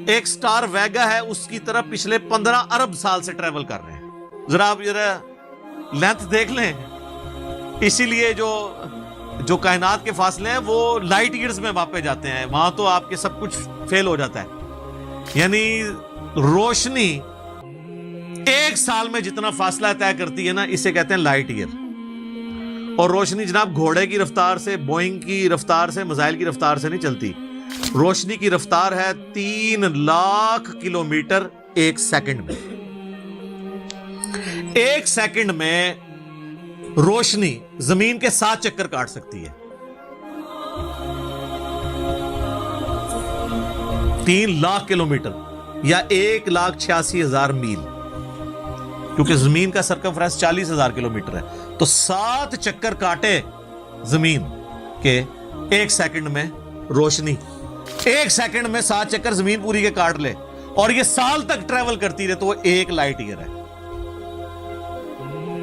ایک سٹار ویگا ہے اس کی طرف پچھلے 15 ارب سال سے ٹریول کر رہے ہیں. ذرا آپ لینتھ دیکھ لیں. اسی لیے جو کائنات کے فاصلے ہیں وہ لائٹ ایئرز میں ماپے جاتے ہیں. وہاں تو آپ کے سب کچھ فیل ہو جاتا ہے. یعنی روشنی ایک سال میں جتنا فاصلہ طے کرتی ہے نا, اسے کہتے ہیں لائٹ ایئر. اور روشنی جناب گھوڑے کی رفتار سے, بوئنگ کی رفتار سے, میزائل کی رفتار سے نہیں چلتی. روشنی کی رفتار ہے 3 لاکھ کلومیٹر ایک سیکنڈ میں. ایک سیکنڈ میں روشنی زمین کے 7 چکر کاٹ سکتی ہے. 3 لاکھ کلومیٹر یا 1,86,000 میل, کیونکہ زمین کا سرکمفرنس 40,000 کلومیٹر ہے. تو 7 چکر کاٹے زمین کے ایک سیکنڈ میں روشنی, ایک سیکنڈ میں 7 چکر زمین پوری کے کاٹ لے, اور یہ سال تک ٹریول کرتی رہے, تو وہ 1 لائٹ ایئر ہے.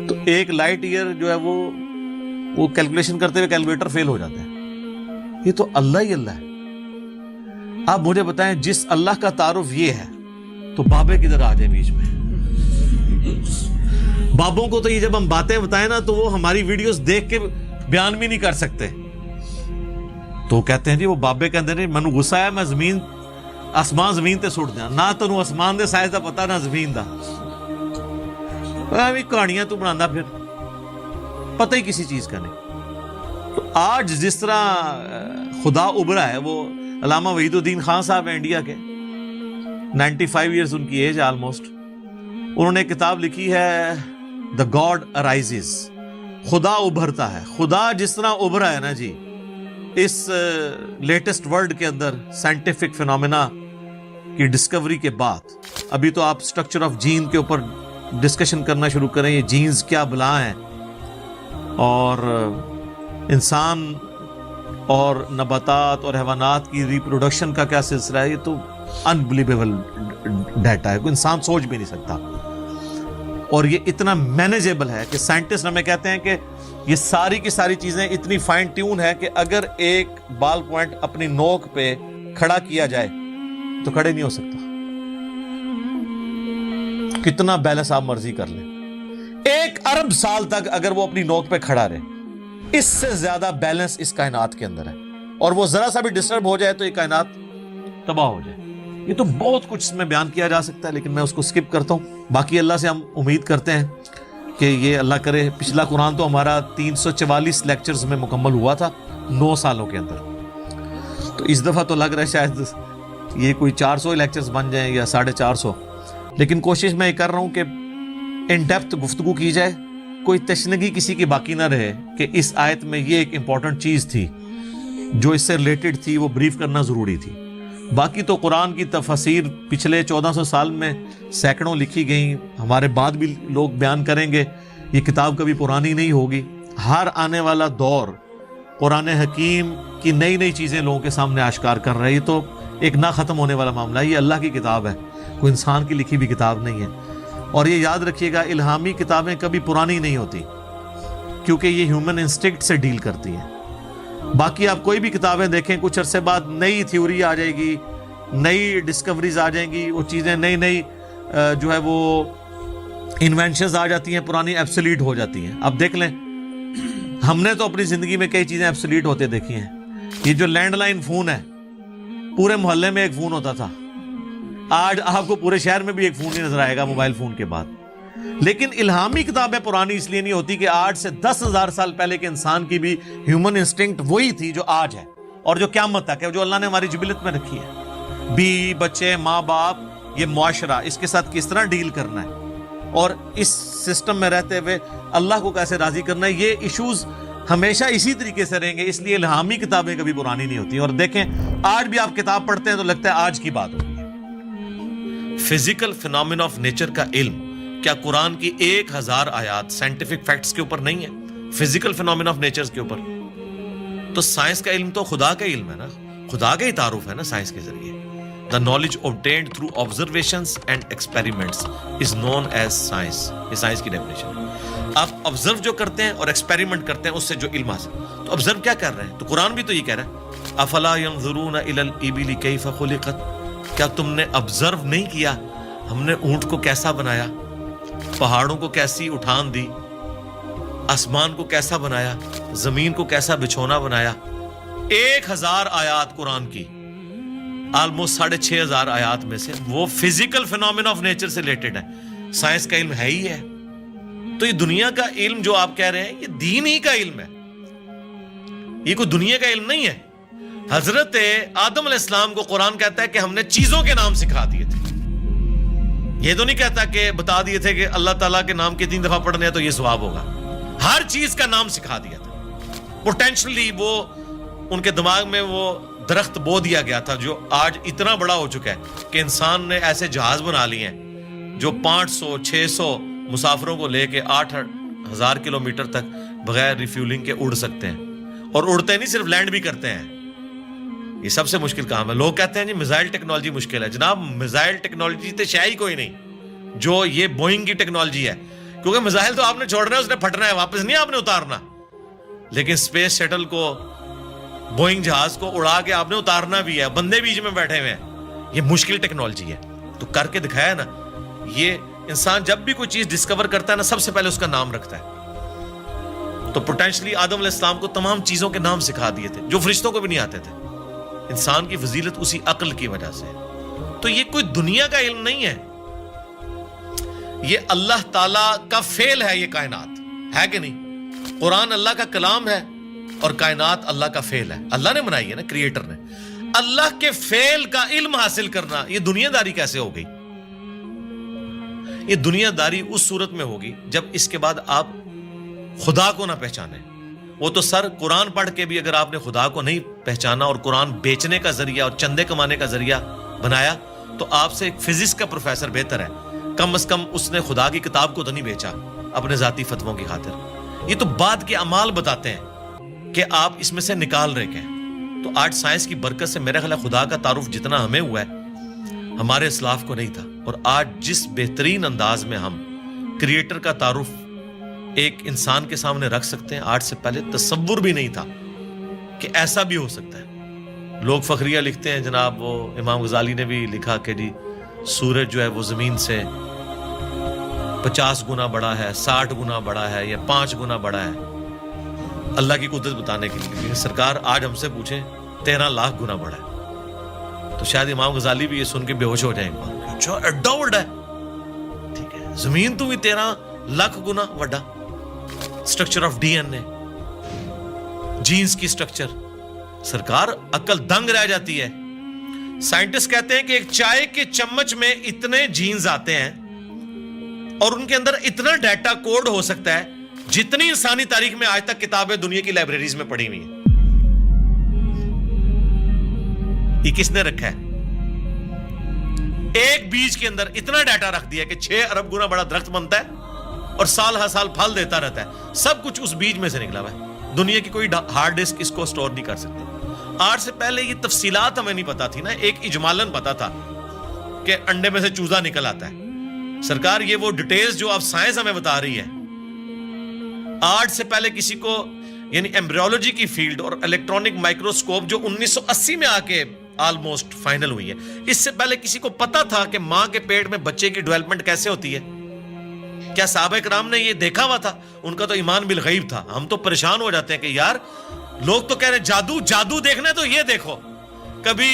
تو 1 لائٹ ایئر جو ہے وہ وہ کیلکولیشن کرتے ہوئے کیلکولیٹر فیل ہو جاتا ہے. یہ تو اللہ ہی اللہ ہے. آپ مجھے بتائیں جس اللہ کا تعارف یہ ہے تو بابے کدھر آ جائیں بیچ میں؟ بابوں کو تو یہ جب ہم باتیں بتائیں نا تو وہ ہماری ویڈیوز دیکھ کے بیان بھی نہیں کر سکتے. تو کہتے ہیں جی وہ بابے کہتے ہیں مینوں غصہ ہے میں زمین آسمان زمین تے سٹ جاں. نہ تینوں آسمان دے سائز دا پتہ نہ زمین دا. ایویں کہانیاں تو بنانا پھر پتہ ہی کسی چیز کا نہیں. تو آج جس طرح خدا ابھرا ہے, وہ علامہ وحید الدین خان صاحب ہیں انڈیا کے, 95 ایئرز ان کی ایج آلموسٹ. انہوں نے کتاب لکھی ہے دا گاڈ ارائزز, خدا ابھرتا ہے. خدا جس طرح ابھرا ہے نا جی اس لیٹسٹ ورلڈ کے اندر سائنٹیفک فینومینا کی ڈسکوری کے بعد, ابھی تو آپ اسٹرکچر آف جین کے اوپر ڈسکشن کرنا شروع کریں, یہ جینز کیا بلا ہیں اور انسان اور نباتات اور حیوانات کی ریپروڈکشن کا کیا سلسلہ ہے. یہ تو انبلیویبل ڈیٹا ہے, کوئی انسان سوچ بھی نہیں سکتا. اور یہ اتنا مینیجیبل ہے کہ سائنٹسٹ ہمیں کہتے ہیں کہ یہ ساری کی ساری چیزیں اتنی فائن ٹیون ہے کہ اگر ایک بال پوائنٹ اپنی نوک پہ کھڑا کیا جائے تو کھڑے نہیں ہو سکتا. کتنا بیلنس آپ مرضی کر لیں, 1 ارب سال تک اگر وہ اپنی نوک پہ کھڑا رہے, اس سے زیادہ بیلنس اس کائنات کے اندر ہے. اور وہ ذرا سا بھی ڈسٹرب ہو جائے تو یہ کائنات تباہ ہو جائے. یہ تو بہت کچھ اس میں بیان کیا جا سکتا ہے لیکن میں اس کو سکپ کرتا ہوں. باقی اللہ سے ہم امید کرتے ہیں کہ یہ اللہ کرے. پچھلا قرآن تو ہمارا 344 لیکچرز میں مکمل ہوا تھا 9 سالوں کے اندر. تو اس دفعہ تو لگ رہا ہے شاید یہ کوئی 400 لیکچرز بن جائیں یا 450. لیکن کوشش میں یہ کر رہا ہوں کہ ان ڈیپتھ گفتگو کی جائے, کوئی تشنگی کسی کی باقی نہ رہے کہ اس آیت میں یہ ایک امپورٹنٹ چیز تھی جو اس سے ریلیٹڈ تھی, وہ بریف کرنا ضروری تھی. باقی تو قرآن کی تفاسیر پچھلے 1400 سال میں سینکڑوں لکھی گئیں, ہمارے بعد بھی لوگ بیان کریں گے. یہ کتاب کبھی پرانی نہیں ہوگی. ہر آنے والا دور قرآن حکیم کی نئی نئی چیزیں لوگوں کے سامنے آشکار کر رہی. تو ایک نہ ختم ہونے والا معاملہ ہے. یہ اللہ کی کتاب ہے, کوئی انسان کی لکھی بھی کتاب نہیں ہے. اور یہ یاد رکھیے گا الہامی کتابیں کبھی پرانی نہیں ہوتی کیونکہ یہ ہیومن انسٹنکٹ سے ڈیل کرتی ہیں. باقی آپ کوئی بھی کتابیں دیکھیں, کچھ عرصے بعد نئی تھیوری آ جائے گی, نئی ڈسکوریز آ جائیں گی, وہ چیزیں نئی جو ہے وہ انوینشنز آ جاتی ہیں, پرانی ایبسلیٹ ہو جاتی ہیں. اب دیکھ لیں ہم نے تو اپنی زندگی میں کئی چیزیں ایبسلیٹ ہوتے دیکھی ہیں. یہ جو لینڈ لائن فون ہے, پورے محلے میں ایک فون ہوتا تھا, آج آپ کو پورے شہر میں بھی ایک فون نہیں نظر آئے گا موبائل فون کے بعد. لیکن الہامی کتابیں پرانی اس لیے نہیں ہوتی کہ آج سے 10,000 سال پہلے کے انسان کی بھی ہیومن انسٹنکٹ وہی تھی جو آج ہے اور جو قیامت تک ہے, جو اللہ نے ہماری جبلت میں رکھی ہے. بیوی بچے ماں باپ, یہ معاشرہ, اس کے ساتھ کس طرح ڈیل کرنا ہے اور اس سسٹم میں رہتے ہوئے اللہ کو کیسے راضی کرنا ہے, یہ ایشوز ہمیشہ اسی طریقے سے رہیں گے. اس لیے الہامی کتابیں کبھی پرانی نہیں ہوتی. اور دیکھیں آج بھی آپ کتاب پڑھتے ہیں تو لگتا ہے آج کی بات ہوگی. فزیکل فینومینا آف نیچر کا علم کیا قرآن کی 1000 آیات سائنٹیفک فیکٹس کے اوپر نہیں ہے, فزیکل فینومینا آف نیچر کے اوپر؟ تو سائنس کا علم تو خدا کا علم ہے نا, خدا کا ہی تعارف ہے نا سائنس کے ذریعے. The knowledge obtained through observations and experiments is known as science. یہ سائنس کی ڈیفینیشن ہے. آپ آبزرو جو کرتے ہیں اور ایکسپیریمنٹ کرتے ہیں اس سے جو علم حاصل. تو آبزرو کیا کر رہے ہیں؟ تو قرآن بھی تو یہ کہہ رہا ہے افلا ينظرون الى الابل كيف خلقت. کیا تم نے آبزرو نہیں کیا ہم نے اونٹ کو کیسا بنایا, پہاڑوں کو کیسی اٹھان دی, آسمان کو کیسا بنایا, زمین کو کیسا بچھونا بنایا. 1000 آیات قرآن کی, آلموسٹ 6500 آیات میں سے وہ فزیکل فینومینا آف نیچر سے ریلیٹڈ ہے. سائنس کا علم ہے ہی ہے. تو یہ دنیا کا علم جو آپ کہہ رہے ہیں یہ دین ہی کا علم ہے, یہ کوئی دنیا کا علم نہیں ہے. حضرت آدم علیہ السلام کو قرآن کہتا ہے کہ ہم نے چیزوں کے نام سکھا دیے تھے. یہ تو نہیں کہتا کہ بتا دیے تھے کہ اللہ تعالیٰ کے نام کے 3 دفعہ پڑھنے ہیں تو یہ ثواب ہوگا. ہر چیز کا نام سکھا دیا تھا. پوٹینشلی وہ ان کے دماغ میں وہ درخت بو دیا گیا تھا جو آج اتنا بڑا ہو چکا ہے کہ انسان نے ایسے جہاز بنا لیے ہیں جو 500-600 مسافروں کو لے کے 8,000 کلومیٹر تک بغیر ریفیولنگ کے اڑ سکتے ہیں. اور اڑتے نہیں, صرف لینڈ بھی کرتے ہیں. یہ سب سے مشکل کام ہے. لوگ کہتے ہیں جی میزائل ٹیکنالوجی مشکل ہے. جناب میزائل ٹیکنالوجی تو شے ہی کوئی نہیں جو یہ بوئنگ کی ٹیکنالوجی ہے, کیونکہ میزائل تو آپ نے چھوڑنا ہے, اس نے پھٹنا ہے, واپس نہیں آپ نے اتارنا. لیکن اسپیس شٹل کو, بوئنگ جہاز کو اڑا کے آپ نے اتارنا بھی ہے, بندے بیچ میں بیٹھے ہوئے ہیں, یہ مشکل ٹیکنالوجی ہے. تو کر کے دکھایا نا. یہ انسان جب بھی کوئی چیز ڈسکور کرتا ہے نا, سب سے پہلے اس کا نام رکھتا ہے. تو پوٹینشلی آدم علیہ السلام کو تمام چیزوں کے نام سکھا دیے تھے جو فرشتوں کو بھی نہیں آتے تھے. انسان کی فضیلت اسی عقل کی وجہ سے. تو یہ کوئی دنیا کا علم نہیں ہے, یہ اللہ تعالیٰ کا فعل ہے. یہ کائنات ہے کہ نہیں؟ قرآن اللہ کا کلام ہے اور کائنات اللہ کا فعل ہے. اللہ نے بنائی ہے نا, کریٹر نے. اللہ کے فعل کا علم حاصل کرنا, یہ دنیا داری کیسے ہو گئی؟ یہ دنیا داری اس صورت میں ہوگی جب اس کے بعد آپ خدا کو نہ پہچانے. وہ تو سر قرآن پڑھ کے بھی اگر آپ نے خدا کو نہیں پہچانا اور قرآن بیچنے کا ذریعہ اور چندے کمانے کا ذریعہ بنایا تو آپ سے ایک فزکس کا پروفیسر بہتر ہے. کم از کم اس نے خدا کی کتاب کو تو نہیں بیچا اپنے ذاتی فتووں کی خاطر. یہ تو بعد کے اعمال بتاتے ہیں کہ آپ اس میں سے نکال رہے ہیں. تو آج سائنس کی برکت سے میرا خیال ہے خدا کا تعارف جتنا ہمیں ہوا ہے ہمارے اسلاف کو نہیں تھا. اور آج جس بہترین انداز میں ہم کریٹر کا تعارف ایک انسان کے سامنے رکھ سکتے ہیں, آج سے پہلے تصور بھی نہیں تھا کہ ایسا بھی ہو سکتا ہے. لوگ فخریہ لکھتے ہیں جناب, وہ امام غزالی نے بھی لکھا کہ جی سورج جو ہے وہ زمین سے 50 گنا بڑا ہے, 60 گنا بڑا ہے, یا 5 گنا بڑا ہے. اللہ کی قدرت بتانے کے لیے. لیکن سرکار آج ہم سے پوچھیں 13 لاکھ گنا بڑا ہے تو شاید امام غزالی بھی یہ سن کے بے ہوش ہو جائیں گے. اچھا ایڈا بڑا ہے, ٹھیک ہے, زمین تو بھی 13 لاکھ گنا بڑا. Structure of D N A, genes کی سٹرکچر, سرکار عقل دنگ رہ جاتی ہے. سائنٹسٹ کہتے ہیں کہ ایک چائے کے چمچ میں اتنے جینز آتے ہیں اور ان کے اندر اتنا ڈیٹا کوڈ ہو سکتا ہے جتنی انسانی تاریخ میں آج تک کتابیں دنیا کی لائبریریز میں پڑھی ہوئی ہیں. یہ کس نے رکھا ہے؟ ایک بیج کے اندر اتنا ڈیٹا رکھ دیا کہ 6 ارب گنا بڑا درخت بنتا ہے اور سال ہر سال پھل دیتا رہتا ہے. سب کچھ اس بیج میں سے نکلا ہوا ہے. دنیا کی کوئی ہارڈ ڈسک اس کو سٹور نہیں کر سکتی. آج سے پہلے یہ تفصیلات ہمیں نہیں پتا تھی نا, ایک اجمالاً پتا تھا کہ انڈے میں سے چوزا نکل آتا ہے. سرکار یہ وہ ڈیٹیلز جو اب سائنس ہمیں بتا رہی ہے, آج سے پہلے کسی کو, یعنی ایمبریولوجی کی فیلڈ اور الیکٹرانک مائکروسکوپ جو 1980 میں آ کے آلموسٹ فائنل ہوئی ہے, اس سے پہلے کسی کو پتا تھا کہ ماں کے پیٹ میں بچے کی ڈیولپمنٹ کیسے ہوتی ہے؟ کیا صحابہ کرام نے یہ دیکھا ہوا تھا؟ ان کا تو ایمان بالغیب تھا. ہم تو پریشان ہو جاتے ہیں کہ یار لوگ تو کہہ رہے ہیں جادو جادو دیکھنا ہے تو یہ دیکھو. کبھی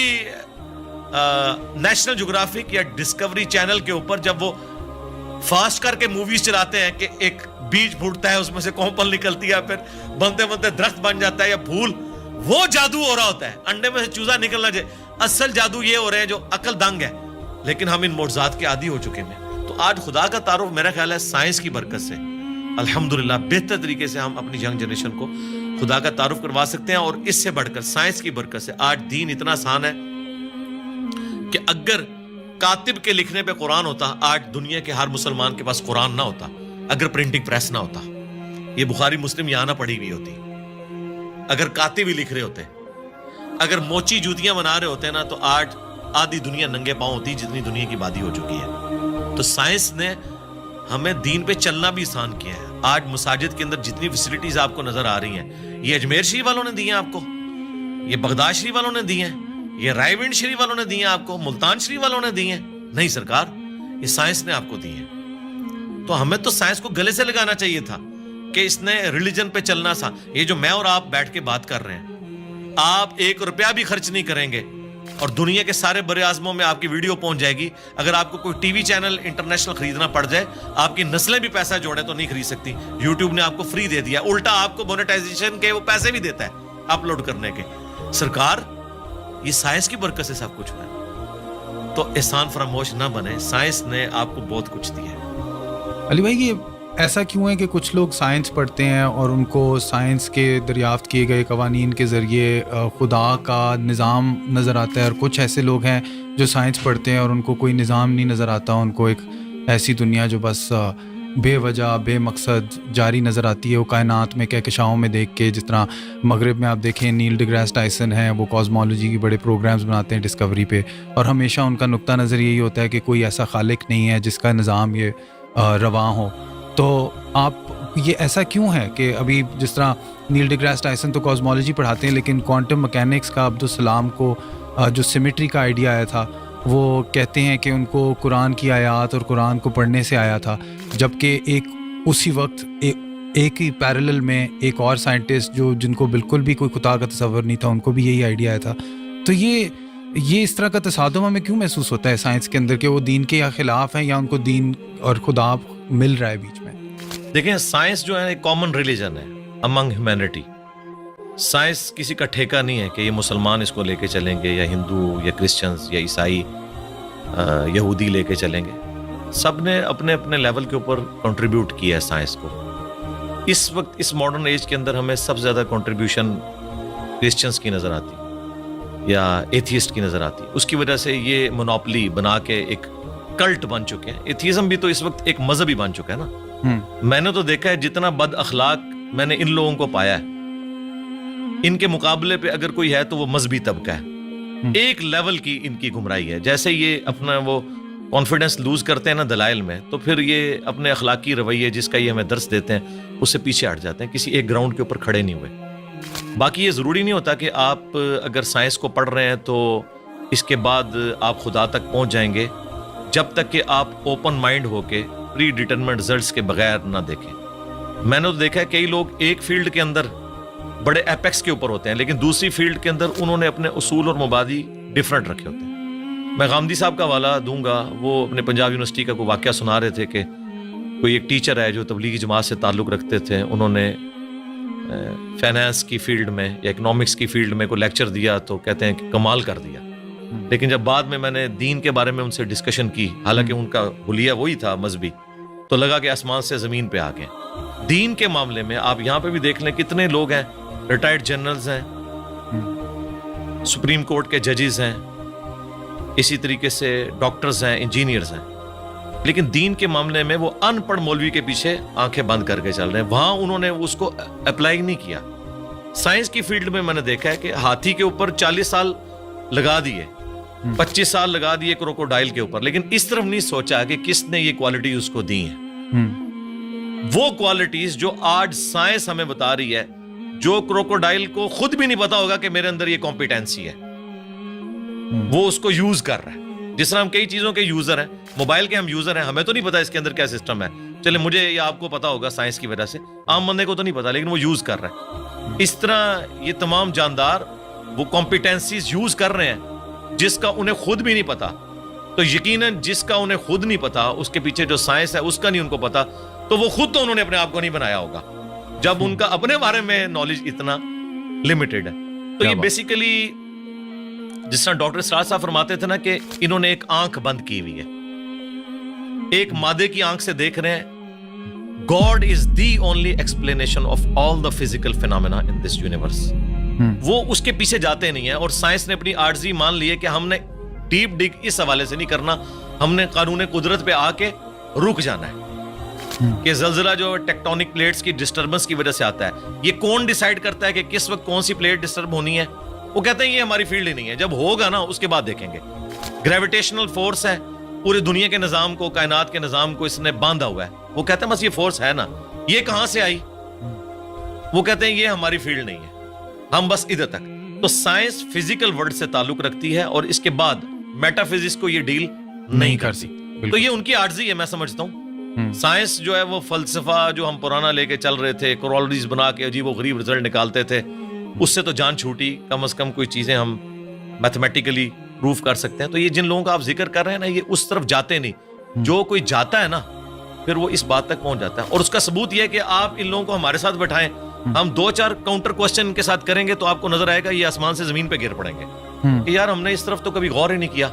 نیشنل جغرافک یا ڈسکوری چینل کے اوپر جب وہ فاسٹ کر کے موویز چلاتے ہیں کہ ایک بیج پھوٹتا ہے, اس میں سے کومپل نکلتی ہے, پھر بنتے بنتے درخت بن جاتا ہے یا پھول, وہ جادو ہو رہا ہوتا ہے. انڈے میں سے چوزا نکلنا چاہیے. اصل جادو یہ ہو رہے ہیں جو عقل دنگ ہے, لیکن ہم ان معجزات کے عادی ہو چکے ہیں. تو آج خدا کا تعارف میرا خیال ہے سائنس کی برکت سے الحمدللہ بہتر طریقے سے ہم اپنی ینگ جنریشن کو خدا کا تعارف کروا سکتے ہیں. اور اس سے بڑھ کر سائنس کی برکت سے آج دین اتنا آسان ہے کہ اگر کاتب کے لکھنے پہ قرآن ہوتا, آج دنیا کے ہر مسلمان کے پاس قرآن نہ ہوتا. اگر پرنٹنگ پریس نہ ہوتا, یہ بخاری مسلم یہاں نہ پڑھی ہوئی ہوتی. اگر کاتب ہی لکھ رہے ہوتے, اگر موچی جوتیاں بنا رہے ہوتے نا, تو آج آدھی دنیا ننگے پاؤں ہوتی جتنی دنیا کی آبادی ہو چکی ہے. تو سائنس نے ہمیں دین پہ چلنا بھی آسان کیا ہے. آج مساجد کے اندر جتنی فیسلٹیز آپ کو نظر آ رہی ہیں, یہ اجمیر شریف والوں نے دی ہیں آپ کو, یہ بغداد شریف والوں نے دی ہیں, یہ رائے ونڈ شریف والوں نے دی ہیں آپ کو, ملتان شریف والوں نے دی ہیں. نہیں سرکار, یہ سائنس نے آپ کو دی ہیں. تو ہمیں تو سائنس کو گلے سے لگانا چاہیے تھا کہ اس نے ریلیجن پہ چلنا تھا. یہ جو میں اور آپ بیٹھ کے بات کر رہے ہیں, آپ 1 روپیہ بھی خرچ نہیں کریں گے اور دنیا کے سارے بر اعظموں میں آپ کی ویڈیو پہنچ جائے گی. اگر آپ کو کوئی ٹی وی چینل انٹرنیشنل خریدنا پڑ جائے, آپ کی نسلیں بھی پیسہ جوڑے تو نہیں خرید سکتی. یوٹیوب نے آپ کو فری دے دیا, الٹا آپ کو مونیٹائزیشن کے وہ پیسے بھی دیتا ہے اپلوڈ کرنے کے. سرکار یہ سائنس کی برکت سے سب کچھ ہوا ہے. تو احسان فراموش نہ بنے, سائنس نے آپ کو بہت کچھ دیا ہے. علی بھائی, یہ ایسا کیوں ہے کہ کچھ لوگ سائنس پڑھتے ہیں اور ان کو سائنس کے دریافت کیے گئے قوانین کے ذریعے خدا کا نظام نظر آتا ہے, اور کچھ ایسے لوگ ہیں جو سائنس پڑھتے ہیں اور ان کو کوئی نظام نہیں نظر آتا, ان کو ایک ایسی دنیا جو بس بے وجہ بے مقصد جاری نظر آتی ہے. وہ کائنات میں کہکشاؤں میں دیکھ کے, جس طرح مغرب میں آپ دیکھیں نیل ڈی گریس ٹائسن ہیں, وہ کاسمولوجی کے بڑے پروگرامز بناتے ہیں ڈسکوری پہ, اور ہمیشہ ان کا نقطہ نظر یہی ہوتا ہے کہ کوئی ایسا خالق نہیں ہے جس کا نظام یہ رواں ہو. تو آپ یہ ایسا کیوں ہے کہ ابھی جس طرح نیل ڈی گریس ٹائسن تو کاسمولوجی پڑھاتے ہیں، لیکن کوانٹم مکینکس کا عبدالسلام کو جو سیمیٹری کا آئیڈیا آیا تھا وہ کہتے ہیں کہ ان کو قرآن کی آیات اور قرآن کو پڑھنے سے آیا تھا، جبکہ ایک اسی وقت ایک ہی پیرلل میں ایک اور سائنٹسٹ جن کو بالکل بھی کوئی خدا کا تصور نہیں تھا، ان کو بھی یہی آئیڈیا آیا تھا. تو یہ اس طرح کا تصادم ہمیں کیوں محسوس ہوتا ہے سائنس کے اندر کہ وہ دین کے خلاف ہیں یا ان کو دین اور خدا مل رہا ہے بیچ میں؟ دیکھیں سائنس جو ہے ایک کامن ریلیجن ہے امنگ ہیومینٹی. سائنس کسی کا ٹھیکہ نہیں ہے کہ یہ مسلمان اس کو لے کے چلیں گے یا ہندو یا کرسچنز یا عیسائی یہودی لے کے چلیں گے. سب نے اپنے اپنے لیول کے اوپر کنٹریبیوٹ کیا ہے سائنس کو. اس وقت اس ماڈرن ایج کے اندر ہمیں سب سے زیادہ کنٹریبیوشن کرسچنز کی نظر آتی یا ایتھیسٹ کی نظر آتی. اس کی وجہ سے یہ مونوپلی بنا کے ایک کلٹ بن چکے ہیں. ایتھیزم بھی تو اس وقت ایک مذہبی بن چکا ہے نا. میں نے تو دیکھا ہے جتنا بد اخلاق میں نے ان لوگوں کو پایا ہے، ان کے مقابلے پہ اگر کوئی ہے تو وہ مذہبی طبقہ ہے. ایک لیول کی ان کی گمراہی ہے. جیسے یہ اپنا وہ کانفیڈنس لوز کرتے ہیں نا دلائل میں، تو پھر یہ اپنے اخلاقی رویے جس کا یہ ہمیں درس دیتے ہیں اس سے پیچھے ہٹ جاتے ہیں، کسی ایک گراؤنڈ کے اوپر کھڑے نہیں ہوئے. باقی یہ ضروری نہیں ہوتا کہ آپ اگر سائنس کو پڑھ رہے ہیں تو اس کے بعد آپ خدا تک پہنچ جائیں گے، جب تک کہ آپ اوپن مائنڈ ہو کے پری ڈیٹرمنٹ رزلٹس کے بغیر نہ دیکھیں. میں نے تو دیکھا ہے کئی لوگ ایک فیلڈ کے اندر بڑے ایپیکس کے اوپر ہوتے ہیں، لیکن دوسری فیلڈ کے اندر انہوں نے اپنے اصول اور مبادی ڈیفرنٹ رکھے ہوتے ہیں. میں غامدی صاحب کا حوالہ دوں گا. وہ اپنے پنجاب یونیورسٹی کا کوئی واقعہ سنا رہے تھے کہ کوئی ایک ٹیچر ہے جو تبلیغی جماعت سے تعلق رکھتے تھے، انہوں نے فائنانس کی فیلڈ میں یا اکنامکس کی فیلڈ میں کوئی لیکچر دیا تو کہتے ہیں کہ کمال کر دیا. لیکن جب بعد میں نے دین کے بارے میں ان سے ڈسکشن کی، حالانکہ ان کا حلیہ وہی تھا مذہبی، تو لگا کہ آسمان سے زمین پہ آ گئے. دین کے معاملے میں آپ یہاں پہ بھی دیکھ لیں کتنے لوگ ہیں، ریٹائرڈ جنرلز ہیں، سپریم کورٹ کے ججز ہیں، اسی طریقے سے ڈاکٹرز ہیں، انجینئرز ہیں، لیکن دین کے معاملے میں وہ ان پڑھ مولوی کے پیچھے آنکھیں بند کر کے چل رہے ہیں. وہاں انہوں نے اس کو اپلائی نہیں کیا. سائنس کی فیلڈ میں نے دیکھا ہے کہ ہاتھی کے اوپر 40 سال لگا دیے، 25 سال لگا دیے کروکوڈائل کے اوپر، لیکن اس طرف نہیں سوچا کہ کس نے یہ کوالٹی اس کو دی ہیں. وہ کوالٹیز جو آج سائنس ہمیں بتا رہی ہے، جو کروکوڈائل کو خود بھی نہیں پتا ہوگا کہ میرے اندر یہ کمپیٹنسی ہے، وہ اس کو یوز کر رہا ہے. جس طرح ہم کئی چیزوں کے یوزر ہیں، موبائل کے ہم یوزر ہیں، ہمیں تو نہیں پتا اس کے اندر کیا سسٹم ہے. چلے مجھے یا آپ کو پتا ہوگا سائنس کی وجہ سے، عام بندے کو تو نہیں پتا، لیکن وہ یوز کر رہا ہے. اس طرح یہ تمام جاندار وہ کمپیٹنسیز یوز کر رہے ہیں جس کا انہیں خود بھی نہیں پتا. تو یقیناً جس کا انہیں خود نہیں پتا، اس کے پیچھے جو سائنس ہے اس کا نہیں ان کو پتا، تو وہ خود تو انہوں نے اپنے آپ کو نہیں بنایا ہوگا جب ان کا اپنے بارے میں نالج اتنا لمیٹڈ ہے. تو یہ بیسیکلی جس طرح ڈاکٹر سراج صاحب فرماتے تھے نا کہ انہوں نے ایک آنکھ بند کی ہوئی ہے، ایک مادے کی آنکھ سے دیکھ رہے ہیں. God is the only explanation of all the physical phenomena in this universe. وہ اس کے پیچھے جاتے نہیں ہیں. اور سائنس نے اپنی عاجزی مان لی ہے کہ ہم نے ڈیپ ڈگ اس حوالے سے نہیں کرنا، ہم نے قانون قدرت پہ آ کے رک جانا ہے کہ زلزلہ جو ٹیکٹونک پلیٹس کی ڈسٹربنس کی وجہ سے آتا ہے، یہ کون ڈیسائیڈ کرتا ہے کہ کس وقت کون سی پلیٹ ڈسٹرب ہونی ہے؟ وہ کہتے ہیں یہ ہماری فیلڈ ہی نہیں ہے. جب ہوگا نا اس کے بعد دیکھیں گے. گریویٹیشنل فورس ہے، پوری دنیا کے نظام کو، کائنات کے نظام کو اس نے باندھا ہوا ہے. وہ کہتے ہیں بس یہ فورس ہے نا، یہ کہاں سے آئی؟ وہ کہتے ہیں یہ ہماری فیلڈ نہیں ہے، ہم بس ادھر تک. تو سائنس فزیکل ورلڈ سے تعلق رکھتی ہے اور اس کے بعد میٹا فزکس کو یہ ڈیل نہیں کرتی. تو یہ ان کی عاجزی ہے، میں سمجھتا ہوں. سائنس جو ہے وہ فلسفہ جو ہم پرانا لے کے چل رہے تھے، کورولریز بنا کے عجیب و غریب رزلٹ نکالتے تھے، اس سے تو جان چھوٹی. کم از کم کوئی چیزیں ہم میتھمیٹیکلی پروف کر سکتے ہیں. تو یہ جن لوگوں کا آپ ذکر کر رہے ہیں نا، یہ اس طرف جاتے نہیں. جو کوئی جاتا ہے نا پھر وہ اس بات تک پہنچ جاتا ہے. اور اس کا ثبوت یہ ہے کہ آپ ان لوگوں کو ہمارے ساتھ بٹھائیں، ہم 2-4 کاؤنٹر کوسچن ان کے ساتھ کریں گے تو آپ کو نظر آئے گا یہ آسمان سے زمین پہ گر پڑیں گے کہ یار ہم نے اس طرف تو کبھی غور ہی نہیں کیا.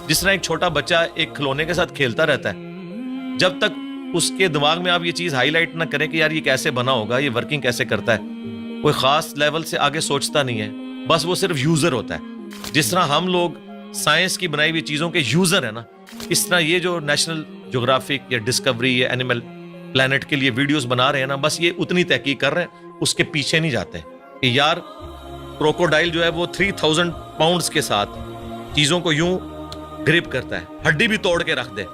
جس طرح ایک چھوٹا بچہ ایک کھلونے کے ساتھ کھیلتا رہتا ہے، جب تک اس کے دماغ میں آپ یہ چیز ہائی لائٹ نہ کریں کہ یار یہ کیسے بنا ہوگا، یہ ورکنگ کیسے کرتا ہے، کوئی خاص لیول سے آگے سوچتا نہیں ہے. بس وہ صرف یوزر ہوتا ہے. جس طرح ہم لوگ سائنس کی بنائی ہوئی چیزوں کے یوزر ہیں نا، اس طرح یہ جو نیشنل جغرافک یا ڈسکوری یا اینیمل پلانٹ کے لیے ویڈیوز بنا رہے ہیں نا، بس یہ اتنی تحقیق کر رہے ہیں، اس کے پیچھے نہیں جاتے کہ یار کروکوڈائل جو ہے وہ 3000 پاؤنڈز کے ساتھ چیزوں کو یوں گرپ کرتا ہے، ہڈی بھی توڑ کے رکھ دے.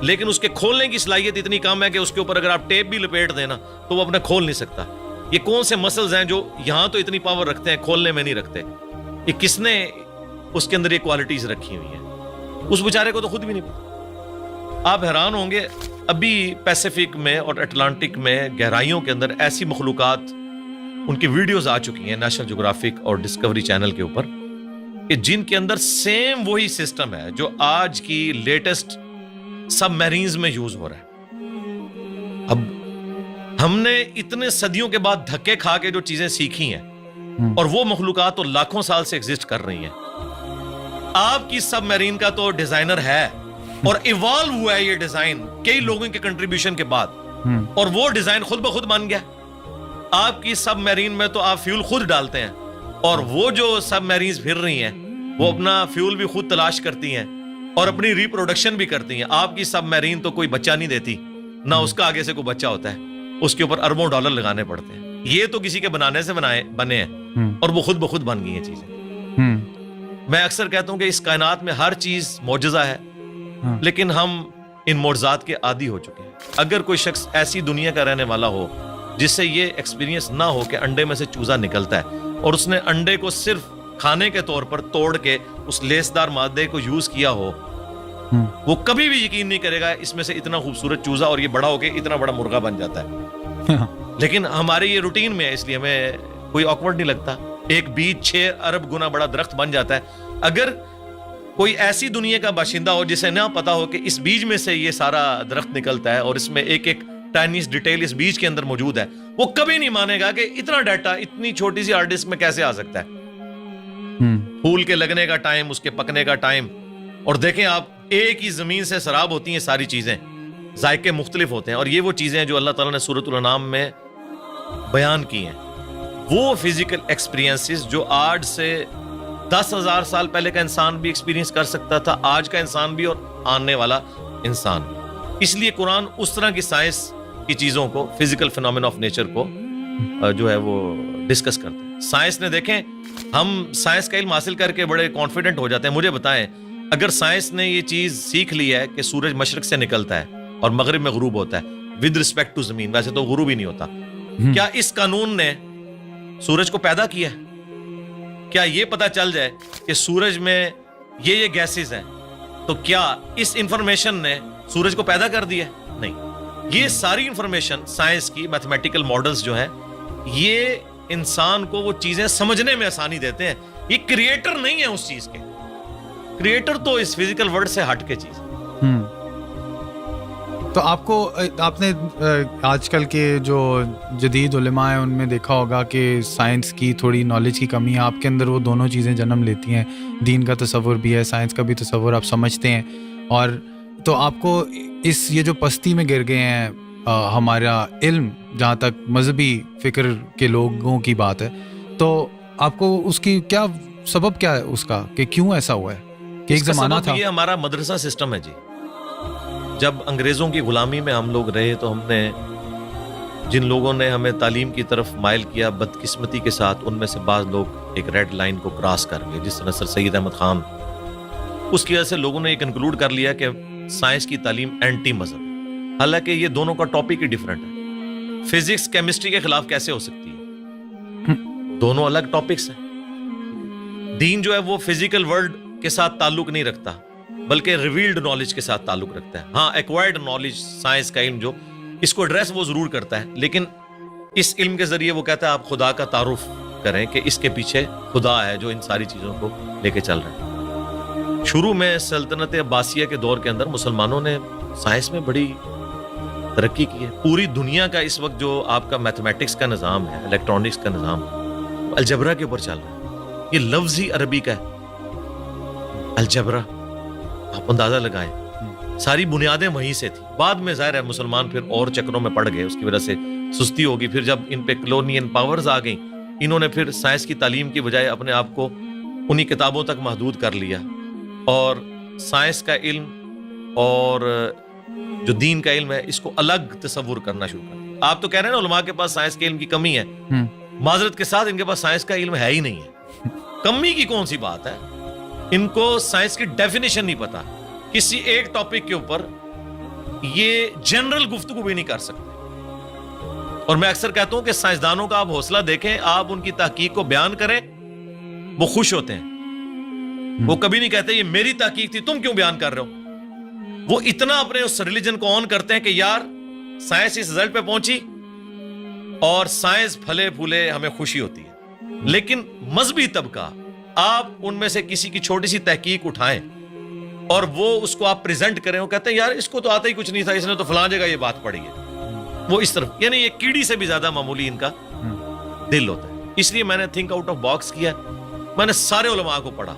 لیکن اس کے کھولنے کی صلاحیت اتنی کم ہے کہ اس کے اوپر اگر آپ ٹیپ بھی لپیٹ دیں نا تو وہ اپنا کھول نہیں سکتا. یہ کون سے مسلز ہیں جو یہاں تو اتنی پاور رکھتے ہیں, کھولنے میں نہیں رکھتے؟ یہ کس نے اس کے اندر یہ کوالٹیز رکھی ہوئی ہیں؟ اس بیچارے کو تو خود بھی نہیں پتا. آپ حیران ہوں گے, ابھی پیسیفک میں اور اٹلانٹک میں گہرائیوں کے اندر ایسی مخلوقات, ان کی ویڈیوز آ چکی ہیں نیشنل جغرافک اور ڈسکوری چینل کے اوپر, کہ جن کے اندر سیم وہی سسٹم ہے جو آج کی لیٹسٹ سب میرینز میں یوز ہو رہا ہے. اب ہم نے اتنے صدیوں کے بعد دھکے کھا کے جو چیزیں سیکھی ہیں, اور وہ مخلوقات تو لاکھوں سال سے ایگزسٹ کر رہی ہیں. آپ کی سب میرین کا تو ڈیزائنر ہے, اور ایوالو ہوا ہے یہ ڈیزائن کئی لوگوں کے کنٹریبیوشن کے بعد, اور وہ ڈیزائن خود بخود بن گیا. آپ کی سب میرین میں تو آپ فیول خود ڈالتے ہیں, اور وہ جو سب میرینز پھر رہی ہیں وہ اپنا فیول بھی خود تلاش کرتی ہیں اور اپنی ریپروڈکشن بھی کرتی ہیں. آپ کی سب میرین تو کوئی بچہ نہیں دیتی, نہ اس کا آگے سے کوئی بچہ ہوتا ہے, اس کے اوپر اربوں ڈالر لگانے پڑتے ہیں. یہ تو کسی کے بنانے سے بنے ہیں, اور وہ خود بخود بن گئی ہیں چیزیں. میں اکثر کہتا ہوں کہ اس کائنات میں ہر چیز معجزہ ہے, لیکن ہم ان معجزات کے عادی ہو چکے ہیں. اگر کوئی شخص ایسی دنیا کا رہنے والا ہو جس سے یہ ایکسپیرینس نہ ہو کہ انڈے میں سے چوزا نکلتا ہے, اور اس نے انڈے کو صرف کھانے کے طور پر توڑ کے اس لیسدار مادے کو یوز کیا ہو, وہ کبھی بھی یقین نہیں کرے گا اس میں سے اتنا خوبصورت چوزا اور یہ بڑا ہو کے اتنا بڑا مرغا بن جاتا ہے. لیکن ہمارے یہ روٹین میں ہے, اس لیے ہمیں کوئی آکورڈ نہیں لگتا. ایک بیج 6 ارب گنا بڑا درخت بن جاتا ہے. اگر کوئی ایسی دنیا کا باشندہ ہو جسے نہ پتا ہو کہ اس بیج میں سے یہ سارا درخت نکلتا ہے اور اس میں ایک ایک ٹائنیس ڈیٹیل اس بیج کے اندر موجود ہے, وہ کبھی نہیں مانے گا کہ اتنا ڈیٹا اتنی چھوٹی سی ہارڈ ڈسک میں کیسے آ سکتا ہے. پھول کے لگنے کا ٹائم, اس کے پکنے کا ٹائم, اور دیکھیں آپ ایک ہی زمین سے سراب ہوتی ہیں ساری چیزیں, ذائقے مختلف ہوتے ہیں, اور یہ وہ چیزیں ہیں جو اللہ تعالیٰ نے سورۃ الانعام میں بیان کی ہیں. وہ فزیکل ایکسپیرینسز جو آج سے 10,000 سال پہلے کا انسان بھی ایکسپیرینس کر سکتا تھا, آج کا انسان بھی اور آنے والا انسان. اس لیے قرآن اس طرح کی سائنس کی چیزوں کو, فزیکل فینومین آف نیچر کو جو ہے وہ ڈسکس کرتا ہے. سائنس نے, دیکھیں ہم سائنس کا علم حاصل کر کے بڑے کانفیڈنٹ ہو جاتے ہیں. مجھے بتائیں, اگر سائنس نے یہ چیز سیکھ لی ہے کہ سورج مشرق سے نکلتا ہے اور مغرب میں غروب ہوتا ہے ود رسپیکٹ ٹو زمین, ویسے تو غروب ہی نہیں ہوتا, کیا اس قانون نے سورج کو پیدا کیا ہے؟ کیا یہ پتا چل جائے کہ سورج میں یہ گیسز ہیں تو کیا اس انفارمیشن نے سورج کو پیدا کر دیا؟ نہیں. یہ ساری انفارمیشن سائنس کی میتھمیٹیکل ماڈلز جو ہیں, یہ انسان کو وہ چیزیں سمجھنے میں آسانی دیتے ہیں. یہ کریٹر نہیں ہے اس چیز کے, کریٹر تو اس فزیکل ورلڈ سے ہٹ کے چیز. تو آپ نے آج کل کے جو جدید علماء ہیں ان میں دیکھا ہوگا کہ سائنس کی تھوڑی نالج کی کمی ہے. آپ کے اندر وہ دونوں چیزیں جنم لیتی ہیں, دین کا تصور بھی ہے, سائنس کا بھی تصور آپ سمجھتے ہیں, اور تو آپ کو یہ جو پستی میں گر گئے ہیں ہمارا علم, جہاں تک مذہبی فکر کے لوگوں کی بات ہے, تو آپ کو اس کی کیا سبب کیا ہے اس کا, کہ کیوں ایسا ہوا ہے کہ ایک زمانہ تھا؟ یہ ہمارا مدرسہ سسٹم ہے جی. جب انگریزوں کی غلامی میں ہم لوگ رہے تو ہم نے, جن لوگوں نے ہمیں تعلیم کی طرف مائل کیا, بدقسمتی کے ساتھ ان میں سے بعض لوگ ایک ریڈ لائن کو کراس کر گئے, جس طرح سر سید احمد خان. اس کی وجہ سے لوگوں نے یہ کنکلوڈ کر لیا کہ سائنس کی تعلیم اینٹی مذہب, حالانکہ یہ دونوں کا ٹاپک ہی ڈیفرنٹ ہے. فزکس کیمسٹری کے خلاف کیسے ہو سکتی ہے؟ دونوں الگ ٹاپکس ہیں. دین جو ہے وہ فزیکل ورلڈ کے ساتھ تعلق نہیں رکھتا, بلکہ ریویلڈ نالج کے ساتھ تعلق رکھتا ہے. ہاں, ایکوائرڈ نالج, سائنس کا علم جو اس کو ایڈریس وہ ضرور کرتا ہے, لیکن اس علم کے ذریعے وہ کہتا ہے آپ خدا کا تعارف کریں کہ اس کے پیچھے خدا ہے جو ان ساری چیزوں کو لے کے چل رہا ہے. شروع میں سلطنت عباسیہ کے دور کے اندر مسلمانوں نے سائنس میں بڑی ترقی کی ہے. پوری دنیا کا اس وقت جو آپ کا میتھمیٹکس کا نظام ہے, الیکٹرانکس کا نظام, الجبرا کے اوپر چل رہا ہے. یہ لفظ ہی عربی کا ہے, الجبرا. آپ اندازہ لگائیں, ساری بنیادیں وہیں سے تھی. بعد میں ظاہر ہے مسلمان پھر اور چکروں میں پڑ گئے, اس کی وجہ سے سستی ہوگی. پھر جب ان پہ کلونین پاورز آ گئیں, انہوں نے پھر سائنس کی تعلیم کی بجائے اپنے آپ کو انہی کتابوں تک محدود کر لیا, اور سائنس کا علم اور جو دین کا علم ہے اس کو الگ تصور کرنا شروع کر دیا. آپ تو کہہ رہے ہیں نا علماء کے پاس سائنس کے علم کی کمی ہے, معذرت کے ساتھ ان کے پاس سائنس کا علم ہے ہی نہیں ہے. کمی کی کون سی بات ہے, ان کو سائنس کی ڈیفینیشن نہیں پتا. کسی ایک ٹاپک کے اوپر یہ جنرل گفتگو بھی نہیں کر سکتے. اور میں اکثر کہتا ہوں کہ سائنسدانوں کا آپ حوصلہ دیکھیں, آپ ان کی تحقیق کو بیان کریں, وہ خوش ہوتے ہیں. وہ کبھی نہیں کہتے یہ میری تحقیق تھی, تم کیوں بیان کر رہے ہو. وہ اتنا اپنے اس ریلیجن کو آن کرتے ہیں کہ یار سائنس اس رزلٹ پہ پہنچی اور سائنس پھلے پھولے, ہمیں خوشی ہوتی ہے. لیکن مذہبی طبقہ, آپ ان میں سے کسی کی چھوٹی سی تحقیق اٹھائیں اور وہ اس کو آپ پریزنٹ کریں, وہ کہتے ہیں یار اس کو تو آتا ہی کچھ نہیں تھا, اس نے تو فلاں جگہ یہ بات پڑھی ہے. وہ اس طرف, یعنی یہ کیڑی سے بھی زیادہ معمولی ان کا دل ہوتا ہے. اس لیے میں نے تھنک آؤٹ آف باکس کیا. میں نے سارے علماء کو پڑھا,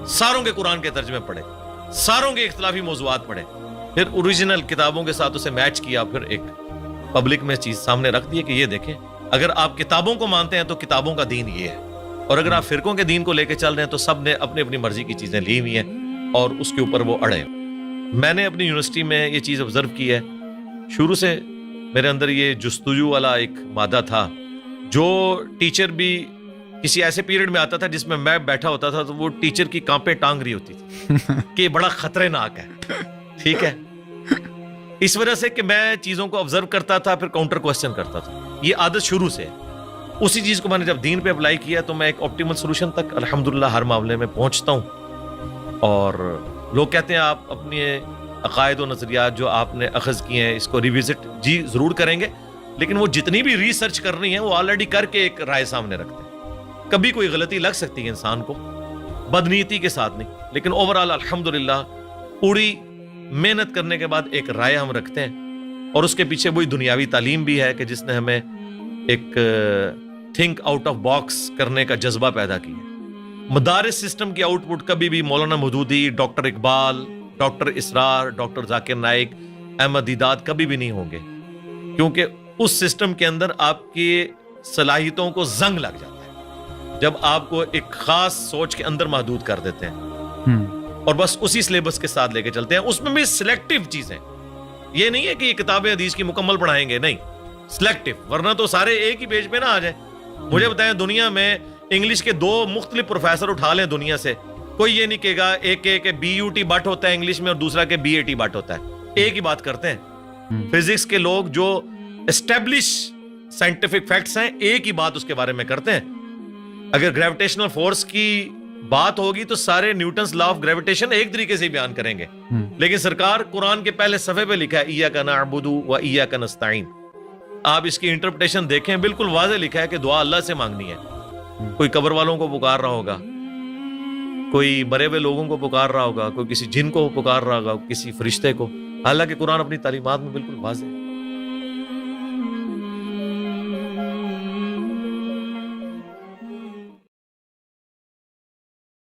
ساروں کے قرآن کے ترجمے پڑھے, ساروں کے اختلافی موضوعات پڑھے, پھر اوریجنل کتابوں کے ساتھ اسے میچ کیا, پھر ایک پبلک میں چیز سامنے رکھ دی کہ یہ دیکھیں, اگر آپ کتابوں کو مانتے ہیں تو کتابوں کا دین یہ ہے, اور اگر آپ فرقوں کے دین کو لے کے چل رہے ہیں تو سب نے اپنی اپنی مرضی کی چیزیں لی ہوئی ہیں اور اس کے اوپر وہ اڑے. میں نے اپنی یونیورسٹی میں یہ چیز آبزرو کی ہے, شروع سے میرے اندر یہ جستجو والا ایک مادہ تھا. جو ٹیچر بھی کسی ایسے پیریڈ میں آتا تھا جس میں بیٹھا ہوتا تھا تو وہ ٹیچر کی کانپیں ٹانگ رہی ہوتی تھی کہ یہ بڑا خطرناک ہے. ٹھیک ہے, اس وجہ سے کہ میں چیزوں کو آبزرو کرتا تھا, پھر کاؤنٹر کوسچن کرتا تھا. یہ عادت شروع سے ہے. اسی چیز کو میں نے جب دین پہ اپلائی کیا تو میں ایک آپٹیمل سولوشن تک الحمدللہ ہر معاملے میں پہنچتا ہوں. اور لوگ کہتے ہیں آپ اپنے عقائد و نظریات جو آپ نے اخذ کیے ہیں اس کو ریوزٹ, جی ضرور کریں گے, لیکن وہ جتنی بھی ریسرچ کرنی ہے وہ آلریڈی کر کے ایک رائے سامنے رکھتے ہیں. کبھی کوئی غلطی لگ سکتی ہے انسان کو, بدنیتی کے ساتھ نہیں, لیکن اوورآل الحمدللہ پوری محنت کرنے کے بعد ایک رائے ہم رکھتے ہیں. اور اس کے پیچھے وہی دنیاوی تعلیم بھی ہے کہ جس نے ہمیں ایک تھنک آؤٹ آف باکس کرنے کا جذبہ پیدا کیا. مدارس سسٹم کی آؤٹ پٹ کبھی بھی مولانا مودودی, ڈاکٹر اقبال, ڈاکٹر اسرار, ڈاکٹر ذاکر نائک, احمد دیدات کبھی بھی نہیں ہوں گے, کیونکہ اس سسٹم کے اندر آپ کی صلاحیتوں کو زنگ لگ جاتا ہے جب آپ کو ایک خاص سوچ کے اندر محدود کر دیتے ہیں اور بس اسی سلیبس کے ساتھ لے کے چلتے ہیں. اس میں بھی سلیکٹیو چیزیں, یہ نہیں ہے کہ یہ کتاب حدیث کی مکمل پڑھائیں گے, نہیں, سلیکٹیو, ورنہ تو سارے ایک ہی پیج پہ نہ آ جائیں. مجھے بتائیں دنیا میں انگلش کے 2 مختلف پروفیسر اٹھا لیں دنیا سے, کوئی یہ نہیں کہے گا ایک کہ بی یو ٹی بٹ ہوتا ہے انگلش میں اور دوسرا کہ بی اے ٹی بٹ ہوتا ہے. ایک ہی بات کرتے ہیں. فزکس کے لوگ جو اسٹیبلش سائنٹیفک فیکٹس ہیں ایک ہی بات اس کے بارے میں کرتے ہیں. اگر گریویٹیشنل فورس کی بات ہوگی تو سارے نیوٹنز لا آف گریویٹیشن ایک طریقے سے بیان کریں گے, لیکن سرکار قرآن کے پہلے صفحے پہ لکھا ہے ایاک نعبد و ایاک نستعین. آپ اس کی انٹرپریٹیشن دیکھیں, بالکل واضح لکھا ہے کہ دعا اللہ سے مانگنی ہے. کوئی قبر والوں کو پکار رہا ہوگا, کوئی مرے ہوئے لوگوں کو پکار رہا ہوگا, کوئی کسی جن کو پکار رہا ہوگا, کسی فرشتے کو. حالانکہ قرآن اپنی تعلیمات میں بالکل واضح ہے.